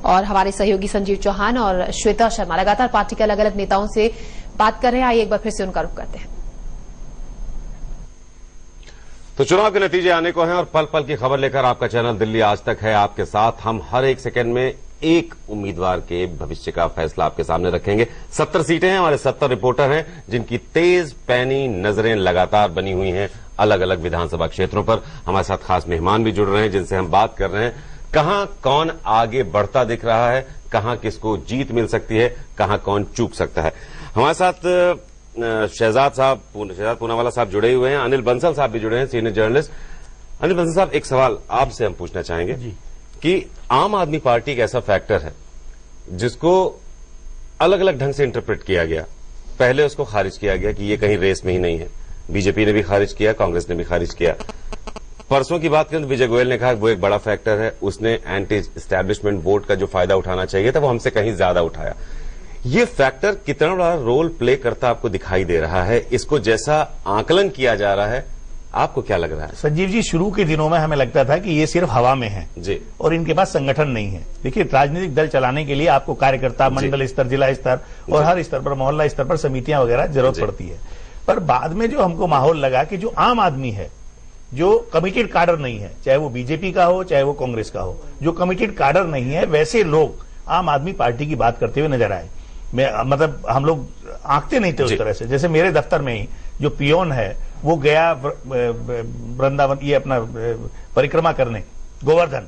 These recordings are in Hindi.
और हमारे सहयोगी संजीव चौहान और श्वेता शर्मा लगातार पार्टी के अलग अलग नेताओं से बात कर रहे हैं। आइए एक बार फिर से उनका रुख करते हैं। तो चुनाव के नतीजे आने को हैं और पल पल की खबर लेकर आपका चैनल दिल्ली आज तक है आपके साथ। हम हर एक सेकंड में एक उम्मीदवार के भविष्य का फैसला आपके सामने रखेंगे। 70 सीटें हैं, हमारे 70 रिपोर्टर हैं जिनकी तेज पैनी नजरें लगातार बनी हुई हैं अलग अलग विधानसभा क्षेत्रों पर। हमारे साथ खास मेहमान भी जुड़ रहे हैं जिनसे हम बात कर रहे हैं। कहां कौन आगे बढ़ता दिख रहा है, कहां किसको जीत मिल सकती है, कहां कौन चूक सकता है। हमारे साथ शहजाद पूनावाला साहब जुड़े हुए हैं, अनिल बंसल साहब भी जुड़े हैं, सीनियर जर्नलिस्ट। अनिल बंसल साहब, एक सवाल आपसे हम पूछना चाहेंगे कि आम आदमी पार्टी एक ऐसा फैक्टर है जिसको अलग अलग ढंग से इंटरप्रेट किया गया। पहले उसको खारिज किया गया कि ये कहीं रेस में ही नहीं है, बीजेपी ने भी खारिज किया, कांग्रेस ने भी खारिज किया। परसों की बात करें तो विजय गोयल ने कहा वो एक बड़ा फैक्टर है, उसने एंटी एस्टैब्लिशमेंट वोट का जो फायदा उठाना चाहिए था वो हमसे कहीं ज्यादा उठाया। ये फैक्टर कितना बड़ा रोल प्ले करता आपको दिखाई दे रहा है? इसको जैसा आकलन किया जा रहा है, आपको क्या लग रहा है? संजीव जी, शुरू के दिनों में हमें लगता था कि ये सिर्फ हवा में है जी, और इनके पास संगठन नहीं है। देखिए, राजनीतिक दल चलाने के लिए आपको कार्यकर्ता, मंडल स्तर, जिला स्तर और हर स्तर पर, मोहल्ला स्तर पर समितियां वगैरह जरूरत पड़ती है। पर बाद में जो हमको माहौल लगा कि जो आम आदमी है, जो कमिटेड काडर नहीं है, चाहे वो बीजेपी का हो चाहे वो कांग्रेस का हो, जो कमिटेड काडर नहीं है, वैसे लोग आम आदमी पार्टी की बात करते हुए नजर आए। मतलब हम लोग आंकते नहीं थे उस तरह से। जैसे मेरे दफ्तर में ही जो पियोन है वो गया वृंदावन, ये अपना परिक्रमा करने, गोवर्धन,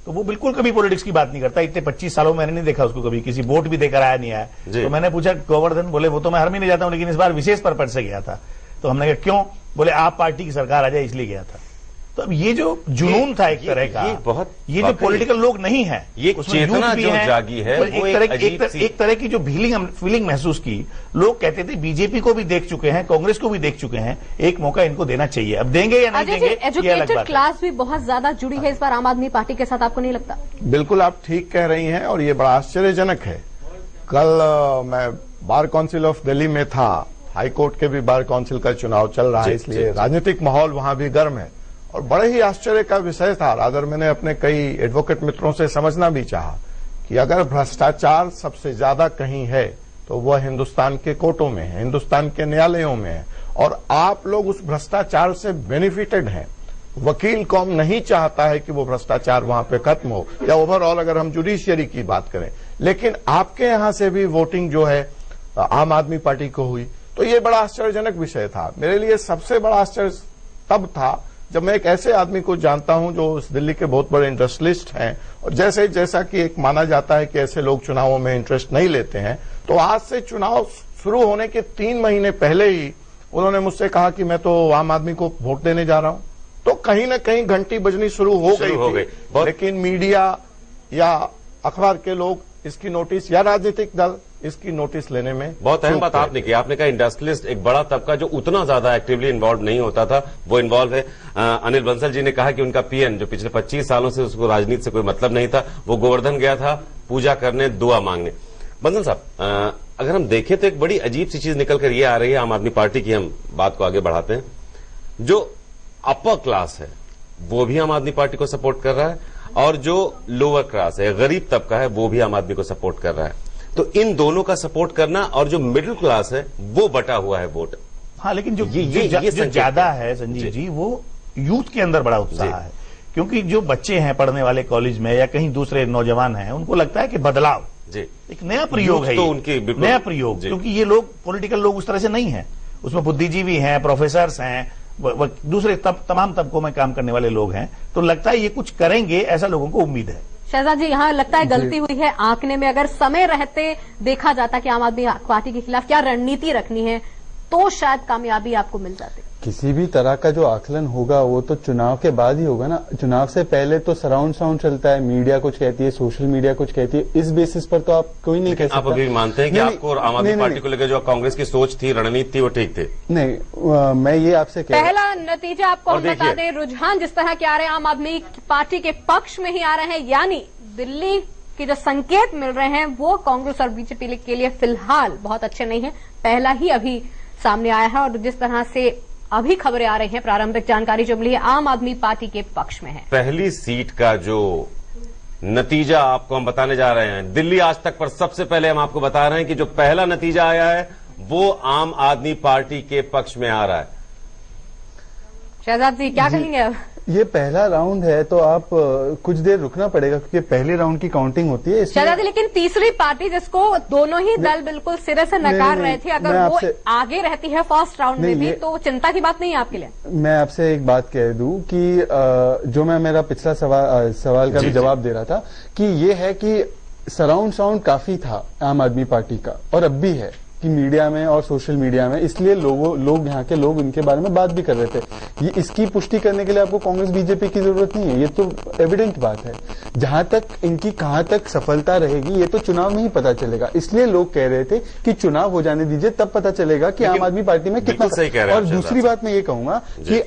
तो वो बिल्कुल कभी पॉलिटिक्स की बात नहीं करता। इतने 25 सालों में मैंने नहीं देखा उसको कभी किसी वोट भी देकर आया नहीं आया। तो मैंने पूछा गोवर्धन, बोले वो तो मैं हर महीने जाता हूं लेकिन इस बार विशेष पर्पज से गया था। तो हमने कहा क्यों? बोले आप पार्टी की सरकार आ जाए इसलिए गया था। तो अब ये जो जुनून था एक तरह का, ये जो पॉलिटिकल लोग नहीं है, ये चेतना जो जागी है, एक तरह की जो फीलिंग महसूस की। लोग कहते थे बीजेपी को भी देख चुके हैं, कांग्रेस को भी देख चुके हैं, एक मौका इनको देना चाहिए। अब देंगे या नहीं देंगे, एजुकेटेड क्लास भी बहुत ज्यादा जुड़ी है इस बार आम आदमी पार्टी के साथ, आपको नहीं लगता? बिल्कुल, आप ठीक कह रही हैं और ये बड़ा आश्चर्यजनक है। कल मैं बार काउंसिल ऑफ दिल्ली में था, हाईकोर्ट के भी बार काउंसिल का चुनाव चल रहा है, इसलिए राजनीतिक माहौल वहां भी गर्म है और बड़े ही आश्चर्य का विषय था। रादर मैंने अपने कई एडवोकेट मित्रों से समझना भी चाहा कि अगर भ्रष्टाचार सबसे ज्यादा कहीं है तो वह हिंदुस्तान के कोर्टों में है, हिंदुस्तान के न्यायालयों में है, और आप लोग उस भ्रष्टाचार से बेनिफिटेड हैं। वकील कौम नहीं चाहता है कि वो भ्रष्टाचार वहां पे खत्म हो, या ओवरऑल अगर हम जुडिशियरी की बात करें, लेकिन आपके यहां से भी वोटिंग जो है आम आदमी पार्टी को हुई। तो ये बड़ा आश्चर्यजनक विषय था। मेरे लिए सबसे बड़ा आश्चर्य तब था जब मैं एक ऐसे आदमी को जानता हूं जो इस दिल्ली के बहुत बड़े इंडस्ट्रियलिस्ट हैं, और जैसा कि एक माना जाता है कि ऐसे लोग चुनावों में इंटरेस्ट नहीं लेते हैं, तो आज से चुनाव शुरू होने के 3 महीने पहले ही उन्होंने मुझसे कहा कि मैं तो आम आदमी को वोट देने जा रहा हूं। तो कहीं ना कहीं घंटी बजनी शुरू हो गई। लेकिन मीडिया या अखबार के लोग इसकी नोटिस, या राजनीतिक दल इसकी नोटिस लेने में बहुत अहम बात आपने की। आपने कहा इंडस्ट्रियलिस्ट, एक बड़ा तबका जो उतना ज्यादा एक्टिवली इन्वॉल्व नहीं होता था वो इन्वॉल्व है। अनिल बंसल जी ने कहा कि उनका पीएन जो पिछले 25 सालों से उसको राजनीति से कोई मतलब नहीं था, वो गोवर्धन गया था पूजा करने, दुआ मांगने। बंसल साहब, अगर हम देखें तो एक बड़ी अजीब सी चीज निकल कर ये आ रही है आम आदमी पार्टी की। हम बात को आगे बढ़ाते हैं। जो अपर क्लास है वो भी आम आदमी पार्टी को सपोर्ट कर रहा है, और जो लोअर क्लास है, गरीब तबका है, वो भी आम आदमी को सपोर्ट कर रहा है। तो इन दोनों का सपोर्ट करना, और जो मिडिल क्लास है वो बटा हुआ है वोट। हाँ, लेकिन जो ज्यादा है संजीव जी, वो यूथ के अंदर बड़ा उत्साह है। क्योंकि जो बच्चे हैं पढ़ने वाले कॉलेज में या कहीं दूसरे नौजवान हैं, उनको लगता है कि बदलाव एक नया प्रयोग है, तो उनकी नया प्रयोग। क्योंकि ये लोग पॉलिटिकल लोग उस तरह से नहीं है, उसमें बुद्धिजीवी हैं, प्रोफेसर्स हैं, दूसरे तमाम तबकों में काम करने वाले लोग हैं। तो लगता है ये कुछ करेंगे, ऐसा लोगों को उम्मीद है। शहजाद जी, यहाँ लगता है गलती हुई है आंकने में। अगर समय रहते देखा जाता कि आम आदमी पार्टी के खिलाफ क्या रणनीति रखनी है तो शायद कामयाबी आपको मिल जाती। किसी भी तरह का जो आकलन होगा वो तो चुनाव के बाद ही होगा ना। चुनाव से पहले तो सराउंड साउंड चलता है, मीडिया कुछ कहती है, सोशल मीडिया कुछ कहती है, इस बेसिस पर तो आप कोई नहीं कह सकता। आप अभी मानते हैं कि आपको और आम आदमी पार्टी को लेकर जो कांग्रेस की सोच थी, रणनीति थी, वो ठीक थी? नहीं, मैं ये आपसे पहला नतीजा आपको हम बता दें, रुझान जिस तरह के आ रहे हैं आम आदमी पार्टी के पक्ष में ही आ रहे हैं, यानी दिल्ली के जो संकेत मिल रहे हैं वो कांग्रेस और बीजेपी के लिए फिलहाल बहुत अच्छे नहीं है। पहला ही अभी सामने आया है, और जिस तरह से अभी खबरें आ रही हैं, प्रारंभिक जानकारी जो मिली है आम आदमी पार्टी के पक्ष में है। पहली सीट का जो नतीजा आपको हम बताने जा रहे हैं। दिल्ली आज तक पर सबसे पहले हम आपको बता रहे हैं कि जो पहला नतीजा आया है वो आम आदमी पार्टी के पक्ष में आ रहा है। शहजाद जी क्या कहेंगे अब? ये पहला राउंड है तो आप कुछ देर रुकना पड़ेगा क्योंकि पहले राउंड की काउंटिंग होती है। शहजाद जी, लेकिन तीसरी पार्टी जिसको दोनों ही दल बिल्कुल सिरे से नकार रहे थे, अगर वो आगे रहती है फर्स्ट राउंड में भी तो चिंता की बात नहीं है आपके लिए? मैं आपसे एक बात कह दूं कि जो मैं मेरा पिछला सवाल का भी जवाब दे रहा था कि ये है कि सराउंड साउंड काफी था आम आदमी पार्टी का और अब भी है कि मीडिया में और सोशल मीडिया में, इसलिए लोग यहाँ के लोग इनके बारे में बात भी कर रहे थे। ये इसकी पुष्टि करने के लिए आपको कांग्रेस बीजेपी की जरूरत नहीं है, ये तो एविडेंट बात है। जहां तक इनकी कहां तक सफलता रहेगी ये तो चुनाव में ही पता चलेगा, इसलिए लोग कह रहे थे कि चुनाव हो जाने दीजिए तब पता चलेगा कि आम आदमी पार्टी में कितना सही कह रहे हैं। और दूसरी बात मैं ये कहूंगा कि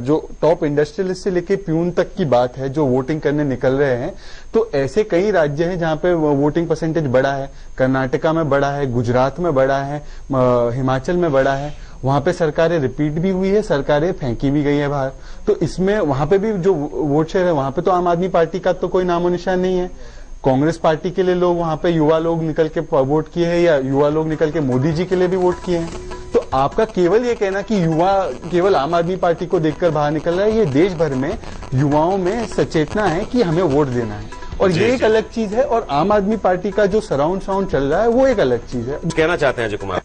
जो टॉप इंडस्ट्रियलिस्ट से लेके प्यून तक की बात है जो वोटिंग करने निकल रहे हैं, तो ऐसे कई राज्य हैं जहां पे वोटिंग परसेंटेज बढ़ा है। कर्नाटका में बढ़ा है, गुजरात में बढ़ा है, हिमाचल में बढ़ा है। वहां पे सरकारें रिपीट भी हुई है, सरकारें फेंकी भी गई है बाहर। तो इसमें वहां पे भी जो वोट शेयर है वहां पे तो आम आदमी पार्टी का तो कोई नामो निशान नहीं है। कांग्रेस पार्टी के लिए लोग वहां पे युवा लोग निकल के वोट किए हैं या युवा लोग निकल के मोदी जी के लिए भी वोट किए हैं। तो आपका केवल ये कहना कि युवा केवल आम आदमी पार्टी को देखकर बाहर निकल रहा है, ये देश भर में युवाओं में सचेतना है कि हमें वोट देना है और ये एक अलग चीज है। और आम आदमी पार्टी का जो सराउंड साउंड चल रहा है वो एक अलग चीज है। कहना चाहते हैं अजय कुमार?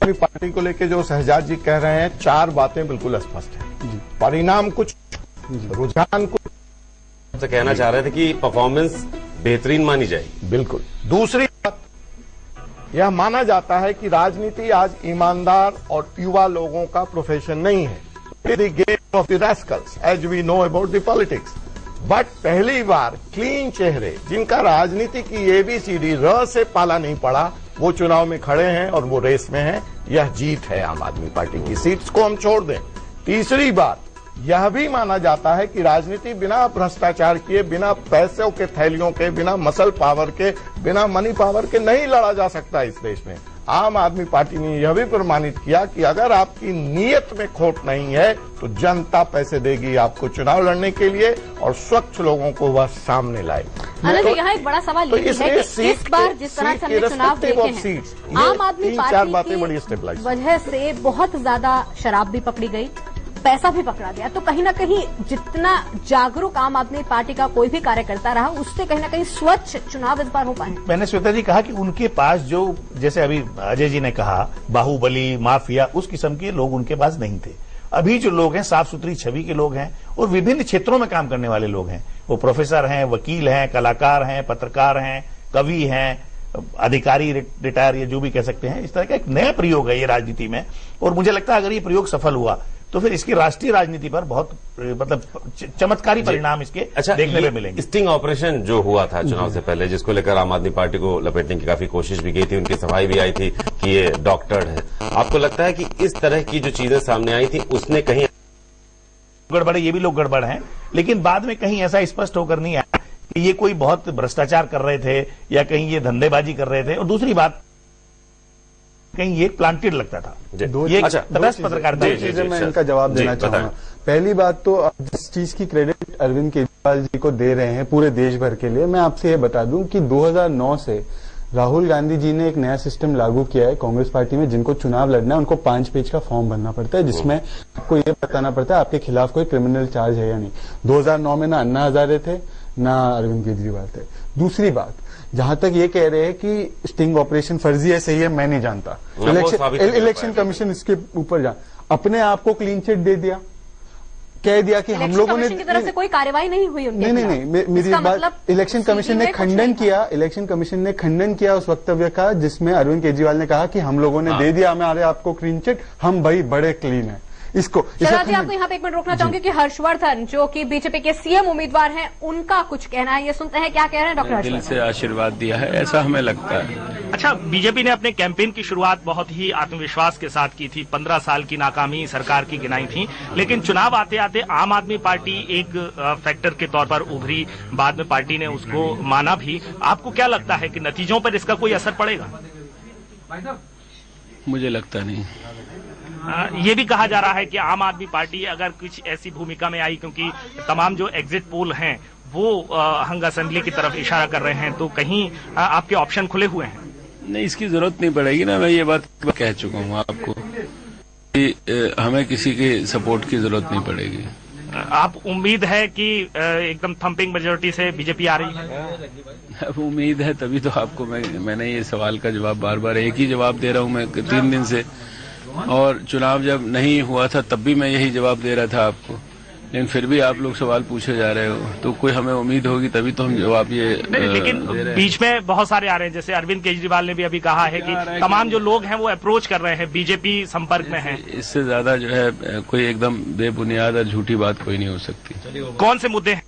पार्टी को लेकर जो शहजाद जी कह रहे हैं, चार बातें बिल्कुल स्पष्ट है। परिणाम कुछ, रुझान कुछ, तो कहना चाह रहे थे कि परफॉर्मेंस बेहतरीन मानी जाएगी। बिल्कुल। दूसरी बात यह माना जाता है कि राजनीति आज ईमानदार और युवा लोगों का प्रोफेशन नहीं है, the game of the rascals as we know about the politics. But पहली बार क्लीन चेहरे जिनका राजनीति की एबीसीडी र से पाला नहीं पड़ा वो चुनाव में खड़े हैं और वो रेस में हैं। यह जीत है आम आदमी पार्टी की। सीट्स को हम छोड़ दें। तीसरी बात यह भी माना जाता है कि राजनीति बिना भ्रष्टाचार किए, बिना पैसों के थैलियों के, बिना मसल पावर के, बिना मनी पावर के नहीं लड़ा जा सकता इस देश में। आम आदमी पार्टी ने यह भी प्रमाणित किया कि अगर आपकी नीयत में खोट नहीं है तो जनता पैसे देगी आपको चुनाव लड़ने के लिए और स्वच्छ लोगों को वह सामने लाएगी। तो यहाँ एक बड़ा सवाल ये है कि इस बार जिस तरह से हमने चुनाव देखे हैं, आम आदमी पार्टी की वजह से बहुत ज्यादा शराब भी पकड़ी गई, पैसा भी पकड़ा गया। तो कहीं ना कहीं जितना जागरूक आम आदमी पार्टी का कोई भी कार्यकर्ता रहा, उससे कहीं ना कहीं स्वच्छ चुनाव इस बार हो पाए। मैंने श्वेता जी कहा कि उनके पास जो, जैसे अभी अजय जी ने कहा, बाहुबली माफिया उस किस्म के लोग उनके पास नहीं थे। अभी जो लोग हैं साफ सुथरी छवि के लोग हैं और विभिन्न क्षेत्रों में काम करने वाले लोग हैं। वो प्रोफेसर हैं, वकील हैं, कलाकार हैं, पत्रकार हैं, कवि हैं, अधिकारी रिटायर, ये जो भी कह सकते हैं। इस तरह का एक नया प्रयोग है ये राजनीति में और मुझे लगता है अगर ये प्रयोग सफल हुआ तो फिर इसकी राष्ट्रीय राजनीति पर बहुत मतलब चमत्कारी परिणाम इसके देखने में मिलेंगे। स्टिंग ऑपरेशन जो हुआ था चुनाव से पहले, जिसको लेकर आम आदमी पार्टी को लपेटने की काफी कोशिश भी की थी, उनकी सफाई भी आई थी कि ये डॉक्टर है। आपको लगता है कि इस तरह की जो चीजें सामने आई थी उसने कहीं गड़बड़, ये भी लोग गड़बड़ हैं, लेकिन बाद में कहीं ऐसा स्पष्ट होकर नहीं आया कि ये कोई बहुत भ्रष्टाचार कर रहे थे या कहीं ये धंधेबाजी कर रहे थे। और दूसरी बात, कहीं ये प्लांटेड लगता था। ये तटस्थ पत्रकारिता चीजें मैं इनका जवाब देना चाहूंगा। पहली बात तो जिस चीज की क्रेडिट अरविंद केजरीवाल जी को दे रहे हैं पूरे देश भर के लिए, मैं आपसे ये बता दूं कि 2009 से राहुल गांधी जी ने एक नया सिस्टम लागू किया है कांग्रेस पार्टी में। जिनको चुनाव लड़ना है उनको 5 पेज का फॉर्म भरना पड़ता है जिसमें आपको ये बताना पड़ता है आपके खिलाफ कोई क्रिमिनल चार्ज है या नहीं। 2009 में ना अन्ना हजारे थे ना अरविंद केजरीवाल थे। दूसरी बात, जहां तक ये कह रहे हैं कि स्टिंग ऑपरेशन फर्जी है सही है, मैं नहीं जानता। इलेक्शन कमीशन इसके ऊपर अपने आप को क्लीन चिट दे दिया, कह दिया कि हम लोगों ने की तरफ से कोई कार्रवाई नहीं हुई उनके नहीं मेरी बात, इलेक्शन कमीशन ने खंडन किया, इलेक्शन कमीशन ने खंडन किया उस वक्तव्य का जिसमें अरविंद केजरीवाल ने कहा कि हम लोगों ने दे दिया हमारे आपको क्लीन चिट, हम भाई बड़े क्लीन है। इसको शहजाद जी आपको यहाँ पे एक मिनट रोकना चाहूंगी कि हर्षवर्धन जो कि बीजेपी के सीएम उम्मीदवार हैं, उनका कुछ कहना है, ये सुनते हैं क्या कह रहे हैं डॉक्टर हर्षवर्धन। दिल से आशीर्वाद दिया है ऐसा हमें लगता है। अच्छा, बीजेपी ने अपने कैंपेन की शुरुआत बहुत ही आत्मविश्वास के साथ की थी। 15 साल की नाकामी सरकार की गिनाई थी, लेकिन चुनाव आते आते आम आदमी पार्टी एक फैक्टर के तौर पर उभरी, बाद में पार्टी ने उसको माना भी। आपको क्या लगता है कि नतीजों पर इसका कोई असर पड़ेगा? मुझे लगता नहीं। ये भी कहा जा रहा है कि आम आदमी पार्टी अगर कुछ ऐसी भूमिका में आई, क्योंकि तमाम जो एग्जिट पोल हैं वो हंग असेंबली की तरफ इशारा कर रहे हैं, तो कहीं आपके ऑप्शन खुले हुए हैं? नहीं, इसकी जरूरत नहीं पड़ेगी ना। मैं ये बात कह चुका हूँ आपको कि हमें किसी के सपोर्ट की जरूरत नहीं पड़ेगी। आप उम्मीद है कि एकदम थंपिंग मेजोरिटी से बीजेपी आ रही है? अब उम्मीद है तभी तो आपको मैंने ये सवाल का जवाब बार बार एक ही जवाब दे रहा हूँ मैं 3 दिन से, और चुनाव जब नहीं हुआ था तब भी मैं यही जवाब दे रहा था आपको, लेकिन फिर भी आप लोग सवाल पूछे जा रहे हो, तो कोई हमें उम्मीद होगी तभी तो हम जवाब ये लेकिन बीच में बहुत सारे आ रहे हैं, जैसे अरविंद केजरीवाल ने भी अभी कहा है कि तमाम जो लोग हैं वो अप्रोच कर रहे हैं, बीजेपी संपर्क में है। इससे ज्यादा जो है कोई एकदम बेबुनियाद और झूठी बात कोई नहीं हो सकती। कौन से मुद्दे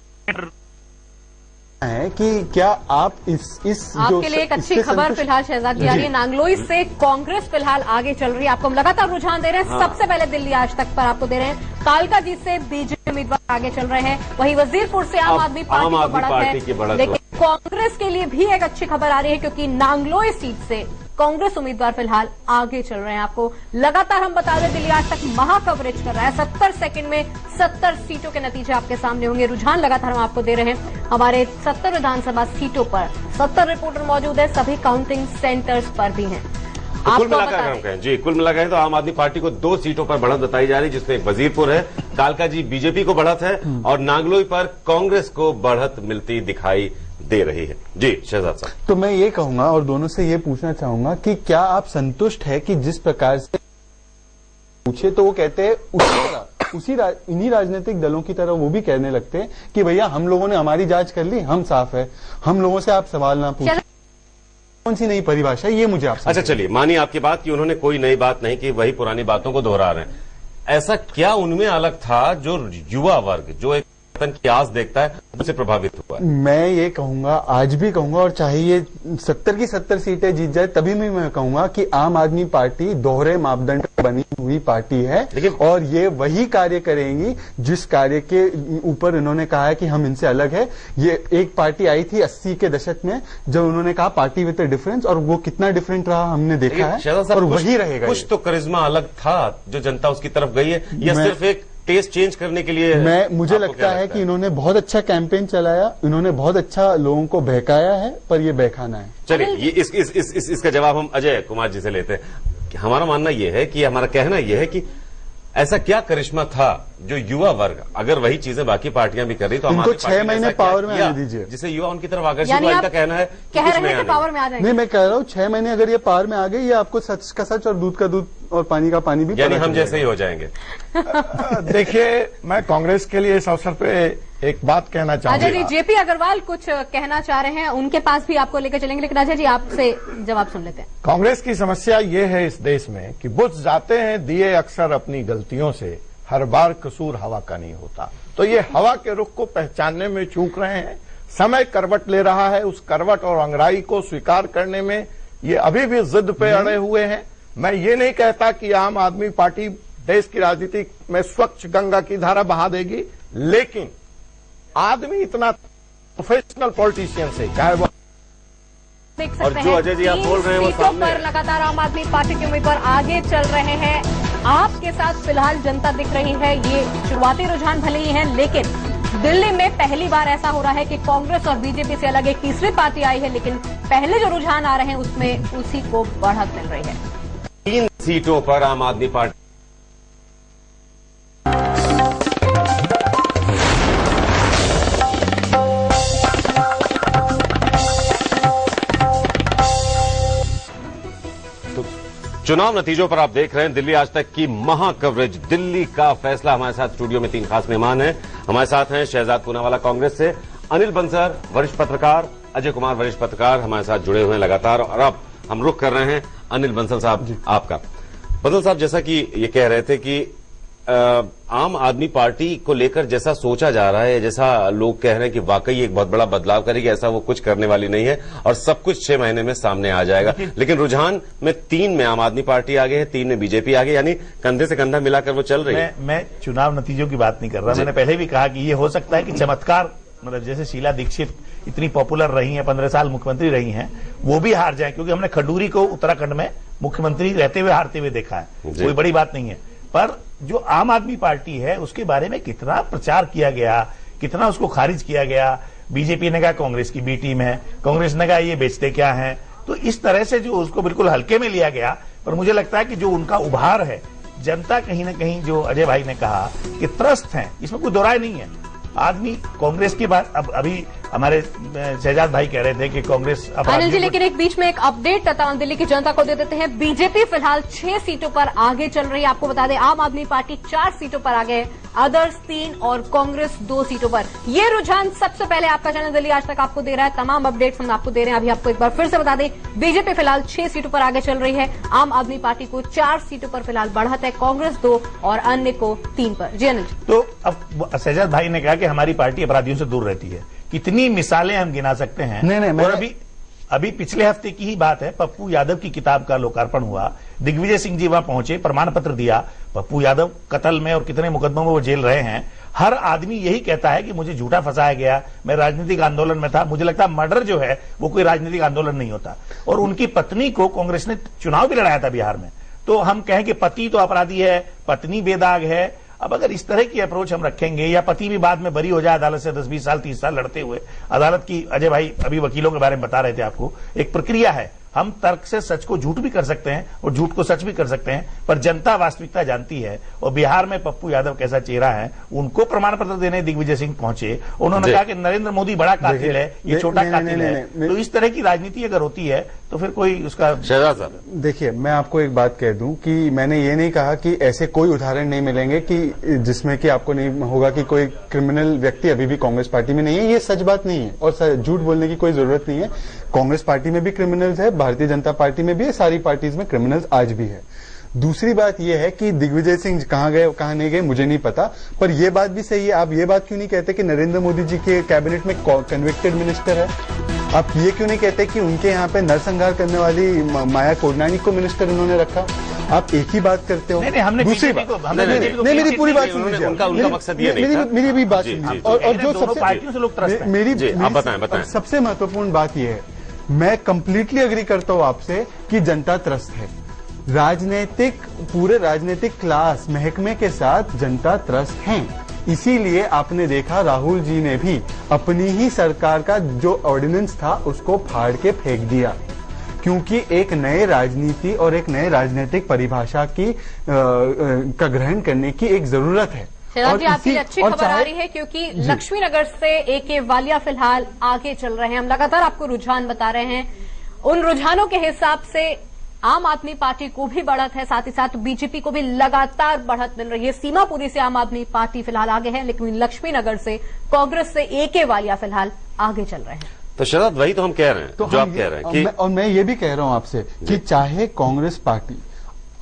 हैं कि क्या आप इस आपके लिए एक अच्छी खबर फिलहाल शहजाद की आ रही है, नांगलोई से कांग्रेस फिलहाल आगे चल रही है। आपको हम लगातार रुझान दे रहे हैं। सबसे पहले दिल्ली आज तक पर आपको दे रहे हैं, कालका जी से बीजेपी उम्मीदवार आगे चल रहे हैं, वहीं वजीरपुर से आम आदमी पार्टी को बढ़त है। लेकिन कांग्रेस के लिए भी एक अच्छी खबर आ रही है, क्योंकि नांगलोई सीट से कांग्रेस उम्मीदवार फिलहाल आगे चल रहे हैं। आपको लगातार हम बता दें, दिल्ली आज तक महा कवरेज कर रहा है। 70 सेकंड में 70 सीटों के नतीजे आपके सामने होंगे। रुझान लगातार हम आपको दे रहे हैं। हमारे 70 विधानसभा सीटों पर 70 रिपोर्टर मौजूद है, सभी काउंटिंग सेंटर्स पर भी हैं। तो कुल मिलाकर हम कहें जी, कुल मिलाकर तो आम आदमी पार्टी को 2 सीटों पर बढ़त बताई जा रही है, जिसमें एक वजीरपुर है, कालका जी बीजेपी को बढ़त है और नांगलोई पर कांग्रेस को बढ़त मिलती दिखाई दे रही है। जी शहजाद साहब, तो मैं ये कहूंगा और दोनों से ये पूछना चाहूंगा कि क्या आप संतुष्ट है कि जिस प्रकार से पूछे तो वो कहते हैं इन्हीं राजनीतिक दलों की तरह वो भी कहने लगते हैं कि भैया हम लोगों ने हमारी जांच कर ली, हम साफ है, हम लोगों से आप सवाल ना पूछें। कौन सी नई परिभाषा, ये मुझे आप अच्छा चलिए मानिए आपकी बात कि उन्होंने कोई नई बात नहीं की, वही पुरानी बातों को दोहरा रहे हैं। ऐसा क्या उनमें अलग था जो युवा वर्ग जो एक की आस देखता है उससे प्रभावित हुआ? मैं ये कहूंगा, आज भी कहूंगा, और चाहे ये 70 की 70 सीटें जीत जाए तभी भी मैं कहूंगा कि आम आदमी पार्टी दोहरे मापदंड बनी हुई पार्टी है, और ये वही कार्य करेंगी जिस कार्य के ऊपर इन्होंने कहा है कि हम इनसे अलग है। ये एक पार्टी आई थी 80 के दशक में जब उन्होंने कहा पार्टी विद डिफरेंस, और वो कितना डिफरेंट रहा हमने देखा है, और वही रहेगा। कुछ तो करिश्मा अलग था जो जनता उसकी तरफ गई है, या सिर्फ एक टेस्ट चेंज करने के लिए? मुझे लगता है कि इन्होंने बहुत अच्छा कैंपेन चलाया, इन्होंने बहुत अच्छा लोगों को बहकाया है, पर ये बहकाना है। चलिए ये इसका जवाब हम अजय कुमार जी से लेते हैं। हमारा मानना यह है कि हमारा कहना यह है कि ऐसा क्या करिश्मा था जो युवा वर्ग, अगर वही चीजें बाकी पार्टियां भी कर रही तो इनको 6 महीने पावर में आने दीजिए, जिसे युवा उनकी तरफ आकर्षित हुआ। इनका कहना है कह रहे हैं कि पावर में आ जाएंगे। नहीं, मैं कह रहा हूँ 6 महीने अगर ये पावर में आ गई, ये आपको सच का सच और दूध का दूध और पानी का पानी भी, यानी हम जैसे ही हो जाएंगे। देखिए, मैं कांग्रेस के लिए इस अवसर पे एक बात कहना चाहूंगा। अजय जी, जेपी अग्रवाल कुछ कहना चाह रहे हैं, उनके पास भी आपको लेकर चलेंगे, लेकिन अजय जी आपसे जवाब सुन लेते हैं। कांग्रेस की समस्या ये है इस देश में कि बुझ जाते हैं दिए अक्सर अपनी गलतियों से, हर बार कसूर हवा का नहीं होता। तो ये हवा के रुख को पहचानने में चूक रहे हैं। समय करवट ले रहा है, उस करवट और अंगड़ाई को स्वीकार करने में ये अभी भी जिद पे अड़े हुए हैं। मैं ये नहीं कहता कि आम आदमी पार्टी देश की राजनीति में स्वच्छ गंगा की धारा बहा देगी, लेकिन आदमी इतना प्रोफेशनल पॉलिटिशियन से, चाहे वो देख सकते हैं, अजय जी आप बोल रहे हैं वो सीटों पर लगातार आम आदमी पार्टी के उम्मीदवार आगे चल रहे हैं। आपके साथ फिलहाल जनता दिख रही है। ये शुरुआती रुझान भले ही हैं, लेकिन दिल्ली में पहली बार ऐसा हो रहा है कि कांग्रेस और बीजेपी से अलग एक तीसरी पार्टी आई है, लेकिन पहले जो रुझान आ रहे हैं उसमें उसी को बढ़त मिल रही है। 3 सीटों पर आम आदमी पार्टी चुनाव नतीजों पर आप देख रहे हैं दिल्ली आज तक की महा कवरेज, दिल्ली का फैसला। हमारे साथ स्टूडियो में 3 खास मेहमान हैं। हमारे साथ हैं शहजाद पूनावाला कांग्रेस से, अनिल बंसल वरिष्ठ पत्रकार, अजय कुमार वरिष्ठ पत्रकार हमारे साथ जुड़े हुए हैं लगातार। और अब हम रुख कर रहे हैं अनिल बंसल साहब आपका। बंसल साहब, जैसा कि ये कह रहे थे कि आम आदमी पार्टी को लेकर जैसा सोचा जा रहा है, जैसा लोग कह रहे हैं कि वाकई एक बहुत बड़ा बदलाव करेगी, ऐसा वो कुछ करने वाली नहीं है और सब कुछ 6 महीने में सामने आ जाएगा। लेकिन रुझान में 3 में आम आदमी पार्टी आगे है, 3 में बीजेपी आगे, यानी कंधे से कंधा मिलाकर वो चल रही है। मैं चुनाव नतीजों की बात नहीं कर रहा। मैंने पहले भी कहा कि ये हो सकता है कि चमत्कार, मतलब जैसे शीला दीक्षित इतनी पॉपुलर रही हैं, 15 साल मुख्यमंत्री रही हैं, वो भी हार जाए, क्योंकि हमने खडूरी को उत्तराखंड में मुख्यमंत्री रहते हुए हारते हुए देखा है। कोई बड़ी बात नहीं है। पर जो आम आदमी पार्टी है उसके बारे में कितना प्रचार किया गया कितना उसको खारिज किया गया। बीजेपी ने कहा कांग्रेस की बी टीम है, कांग्रेस ने कहा ये बेचते क्या है। तो इस तरह से जो उसको बिल्कुल हल्के में लिया गया। पर मुझे लगता है कि जो उनका उभार है, जनता कहीं ना कहीं, जो अजय भाई ने कहा कि त्रस्त हैं, इसमें कोई दोराय नहीं है। आदमी कांग्रेस की बात, अब अभी हमारे शहजाद भाई कह रहे थे कि कांग्रेस अनिल जी, लेकिन एक बीच में एक अपडेट दिल्ली की जनता को दे देते हैं। बीजेपी फिलहाल 6 सीटों पर आगे चल रही है। आपको बता दें, आम आदमी पार्टी 4 सीटों पर आगे है, अदर्स 3 और कांग्रेस 2 सीटों पर। ये रुझान सबसे पहले आपका चैनल दिल्ली आज तक आपको दे रहा है। तमाम अपडेट्स हम आपको दे रहे हैं। अभी आपको एक बार फिर से बता दें, बीजेपी फिलहाल 6 सीटों पर आगे चल रही है। आम आदमी पार्टी को 4 सीटों पर फिलहाल बढ़त है, कांग्रेस 2 और अन्य को 3 पर। जी अनिल जी। तो अब शहजाद भाई ने कहा कि हमारी पार्टी अपराधियों से दूर रहती है। कितनी मिसालें हम गिना सकते हैं। नहीं, और अभी पिछले हफ्ते की ही बात है, पप्पू यादव की किताब का लोकार्पण हुआ। दिग्विजय सिंह जी वहां पहुंचे, प्रमाण पत्र दिया। पप्पू यादव कत्ल में और कितने मुकदमों में वो जेल रहे हैं। हर आदमी यही कहता है कि मुझे झूठा फंसाया गया, मैं राजनीतिक आंदोलन में था। मुझे लगता है मर्डर जो है वो कोई राजनीतिक आंदोलन नहीं होता। और उनकी पत्नी को कांग्रेस ने चुनाव भी लड़ाया था बिहार में। तो हम कहें कि पति तो अपराधी है, पत्नी बेदाग है। अब अगर इस तरह की अप्रोच हम रखेंगे, या पति भी बाद में बरी हो जाए अदालत से 10-20 साल 30 साल लड़ते हुए, अदालत की, अजय भाई अभी वकीलों के बारे में बता रहे थे आपको, एक प्रक्रिया है। हम तर्क से सच को झूठ भी कर सकते हैं और झूठ को सच भी कर सकते हैं, पर जनता वास्तविकता जानती है। और बिहार में पप्पू यादव कैसा चेहरा है, उनको प्रमाण पत्र देने दिग्विजय सिंह पहुंचे। उन्होंने कहा कि नरेंद्र मोदी बड़ा कातिल है, ये छोटा कातिल है। तो इस तरह की राजनीति अगर होती है तो फिर कोई उसका। शहजाद साहब, देखिए, मैं आपको एक बात कह दूं कि मैंने ये नहीं कहा कि ऐसे कोई उदाहरण नहीं मिलेंगे कि जिसमें कि आपको नहीं होगा कि कोई क्रिमिनल व्यक्ति अभी भी कांग्रेस पार्टी में नहीं है। ये सच बात नहीं है और झूठ बोलने की कोई जरूरत नहीं है। कांग्रेस पार्टी में भी क्रिमिनल्स है, भारतीय जनता पार्टी में भी है, सारी पार्टीज में क्रिमिनल्स आज भी है। दूसरी बात यह है कि दिग्विजय सिंह कहां गए कहां नहीं गए मुझे नहीं पता, पर यह बात भी सही है। आप ये बात क्यों नहीं कहते कि नरेंद्र मोदी जी के कैबिनेट में कन्विक्टेड मिनिस्टर है? आप ये क्यों नहीं कहते कि उनके यहाँ पे नरसंहार करने वाली माया कोडनानी को मिनिस्टर उन्होंने रखा? आप एक ही बात करते हो। नहीं, हमने दूसरी बात, नहीं, मेरी पूरी बात सुन लीजिए। उनका मकसद ये नहीं था। मेरी भी बात सुनिए। और जो सबसे पार्टियों से लोग त्रस्त हैं। मेरी बताएं। सबसे महत्वपूर्ण बात यह है, मैं कंप्लीटली अग्री करता हूं आपसे कि जनता त्रस्त है। पूरे राजनीतिक क्लास महकमे के साथ जनता त्रस्त हैं। इसीलिए आपने देखा राहुल जी ने भी अपनी ही सरकार का जो ऑर्डिनेंस था उसको फाड़ के फेंक दिया, क्योंकि एक नए राजनीति और एक नए राजनीतिक परिभाषा की का ग्रहण करने की एक जरूरत है। शहजाद जी, आपकी अच्छी खबर आ रही है क्योंकि लक्ष्मीनगर से AK वालिया फिलहाल आगे चल रहे हैं। हम लगातार आपको रुझान बता रहे हैं। उन रुझानों के हिसाब से आम आदमी पार्टी को भी बढ़त है, साथ ही साथ बीजेपी को भी लगातार बढ़त मिल रही है। सीमापुरी से आम आदमी पार्टी फिलहाल आगे है, लेकिन लक्ष्मीनगर से कांग्रेस से AK वालिया फिलहाल आगे चल रहे हैं। तो शरद, वही तो हम कह रहे हैं, तो जो आप कह रहे हैं कि और मैं ये भी कह रहा हूं आपसे कि चाहे कांग्रेस पार्टी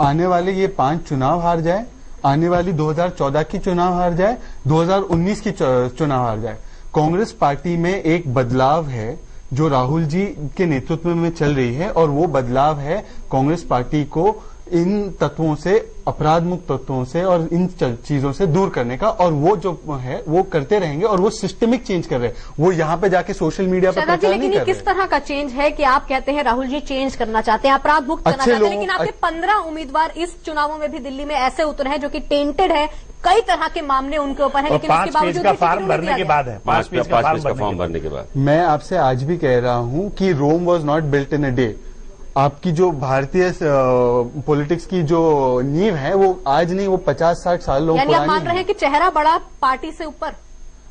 आने वाले ये 5 चुनाव हार जाए, आने वाली 2014 की चुनाव हार जाए, 2019 की चुनाव हार जाए, कांग्रेस पार्टी में एक बदलाव है जो राहुल जी के नेतृत्व में चल रही है। और वो बदलाव है कांग्रेस पार्टी को इन तत्वों से, अपराध मुक्त तत्वों से और इन चीजों से दूर करने का। और वो जो है वो करते रहेंगे और वो सिस्टमिक चेंज कर रहे हैं। वो यहाँ पे जाके सोशल मीडिया पर प्रचार नहीं कर रहे। लेकिन किस तरह का चेंज है कि आप कहते हैं राहुल जी चेंज करना चाहते हैं, अपराध मुक्त करना चाहते हैं, लेकिन आपके 15 उम्मीदवार इस चुनावों में भी दिल्ली में ऐसे उतरे हैं जो कि टेंटेड है, कई तरह के मामले उनके ऊपर है, लेकिन उसके बावजूद का फॉर्म भरने के बाद है, 5 पेज का फॉर्म भरने के बाद। मैं आपसे आज भी कह रहा हूं कि Rome was not built in a day. आपकी जो भारतीय पॉलिटिक्स की जो नींव है वो आज नहीं, वो 50-60 साल लोग यानी आप मान रहे हैं कि चेहरा बड़ा पार्टी से ऊपर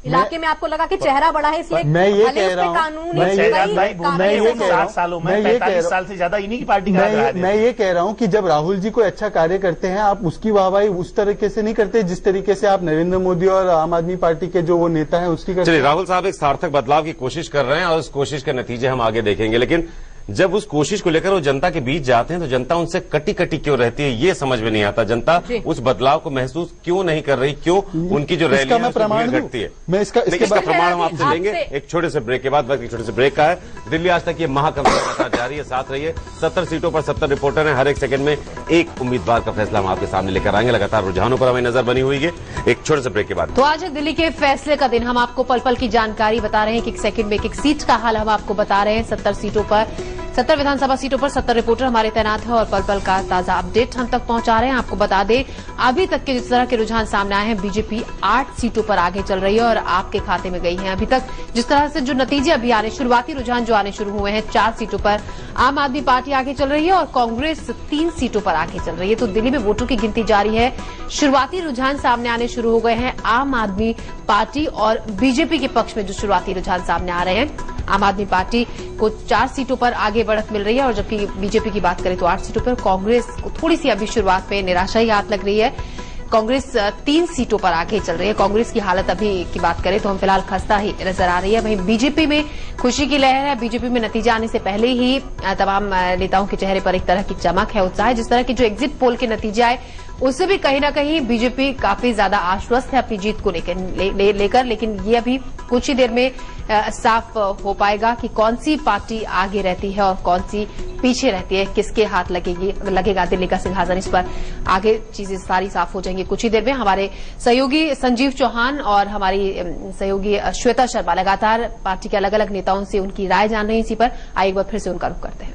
इलाके में आपको लगा कि चेहरा बड़ा है, इसलिए मैं ये कह रहा हूँ, मैं ये कह रहा हूँ 45 साल से ज्यादा इन्हीं की पार्टी का मैं ये कह रहा हूँ कि जब राहुल जी कोई अच्छा कार्य करते हैं आप उसकी वाहवाही उस तरीके से नहीं करते जिस तरीके से आप नरेंद्र मोदी और आम आदमी पार्टी के जो वो नेता है उसकी करते हैं। राहुल साहब एक सार्थक बदलाव की कोशिश कर रहे हैं और उस कोशिश के नतीजे हम आगे देखेंगे, लेकिन जब उस कोशिश को लेकर वो जनता के बीच जाते हैं तो जनता उनसे कटी कटी क्यों रहती है, ये समझ में नहीं आता। जनता उस बदलाव को महसूस क्यों नहीं कर रही, क्यों उनकी जो रैली है उसमें भीड़ घटती है। मैं इसका प्रमाण हम आपसे लेंगे एक छोटे से ब्रेक के बाद। एक छोटे से ब्रेक का है। दिल्ली आज तक ये महाकंफर्म जारी है, साथ रहिए। 70 सीटों पर 70 रिपोर्टर हैं, हर एक सेकंड में एक उम्मीदवार का फैसला हम आपके सामने लेकर आएंगे। लगातार रुझानों पर हमें नजर बनी हुई है। एक छोटे से ब्रेक के बाद। तो आज है दिल्ली के फैसले का दिन। हम आपको पल पल की जानकारी बता रहे हैं कि एक सेकंड में एक सीट का हाल हम आपको बता रहे हैं। 70 सीटों पर 70 विधानसभा सीटों पर 70 रिपोर्टर हमारे तैनात हैं और पल पल का ताजा अपडेट हम तक पहुंचा रहे हैं। आपको बता दें, अभी तक के जिस तरह के रुझान सामने आए हैं, बीजेपी 8 सीटों पर आगे चल रही है और आपके खाते में गई है। अभी तक जिस तरह से जो नतीजे अभी आने, शुरुआती रुझान जो आने शुरू हुए हैं, 4 सीटों पर आम आदमी पार्टी आगे चल रही है और कांग्रेस 3 सीटों पर आगे चल रही है। तो दिल्ली में वोटों की गिनती जारी है। शुरुआती रुझान सामने आने शुरू हो गए हैं। आम आदमी पार्टी और बीजेपी के पक्ष में जो शुरुआती रुझान सामने आ रहे हैं, आम आदमी पार्टी को 4 सीटों पर आगे बढ़त मिल रही है और जबकि बीजेपी की बात करें तो 8 सीटों पर। कांग्रेस को थोड़ी सी अभी शुरुआत में निराशा ही हाथ लग रही है। कांग्रेस 3 सीटों पर आगे चल रही है। कांग्रेस की हालत अभी की बात करें तो हम फिलहाल खस्ता ही नजर आ रही है। वहीं बीजेपी में खुशी की लहर है। बीजेपी में नतीजा आने से पहले ही तमाम नेताओं के चेहरे पर एक तरह की चमक है, उत्साह है। जिस तरह के जो एग्जिट पोल के नतीजे आए उससे भी कहीं न कहीं बीजेपी काफी ज्यादा आश्वस्त है अपनी जीत को लेकर, लेकिन ये अभी कुछ ही देर में साफ हो पाएगा कि कौन सी पार्टी आगे रहती है और कौन सी पीछे रहती है, किसके हाथ लगेगा दिल्ली का सिंहासन। इस पर आगे चीजें सारी साफ हो जाएंगी कुछ ही देर में। हमारे सहयोगी संजीव चौहान और हमारी सहयोगी श्वेता शर्मा लगातार पार्टी के अलग अलग नेताओं से उनकी राय जान रही हैं इसी पर। आइए एक बार फिर से उनका रुख करते हैं।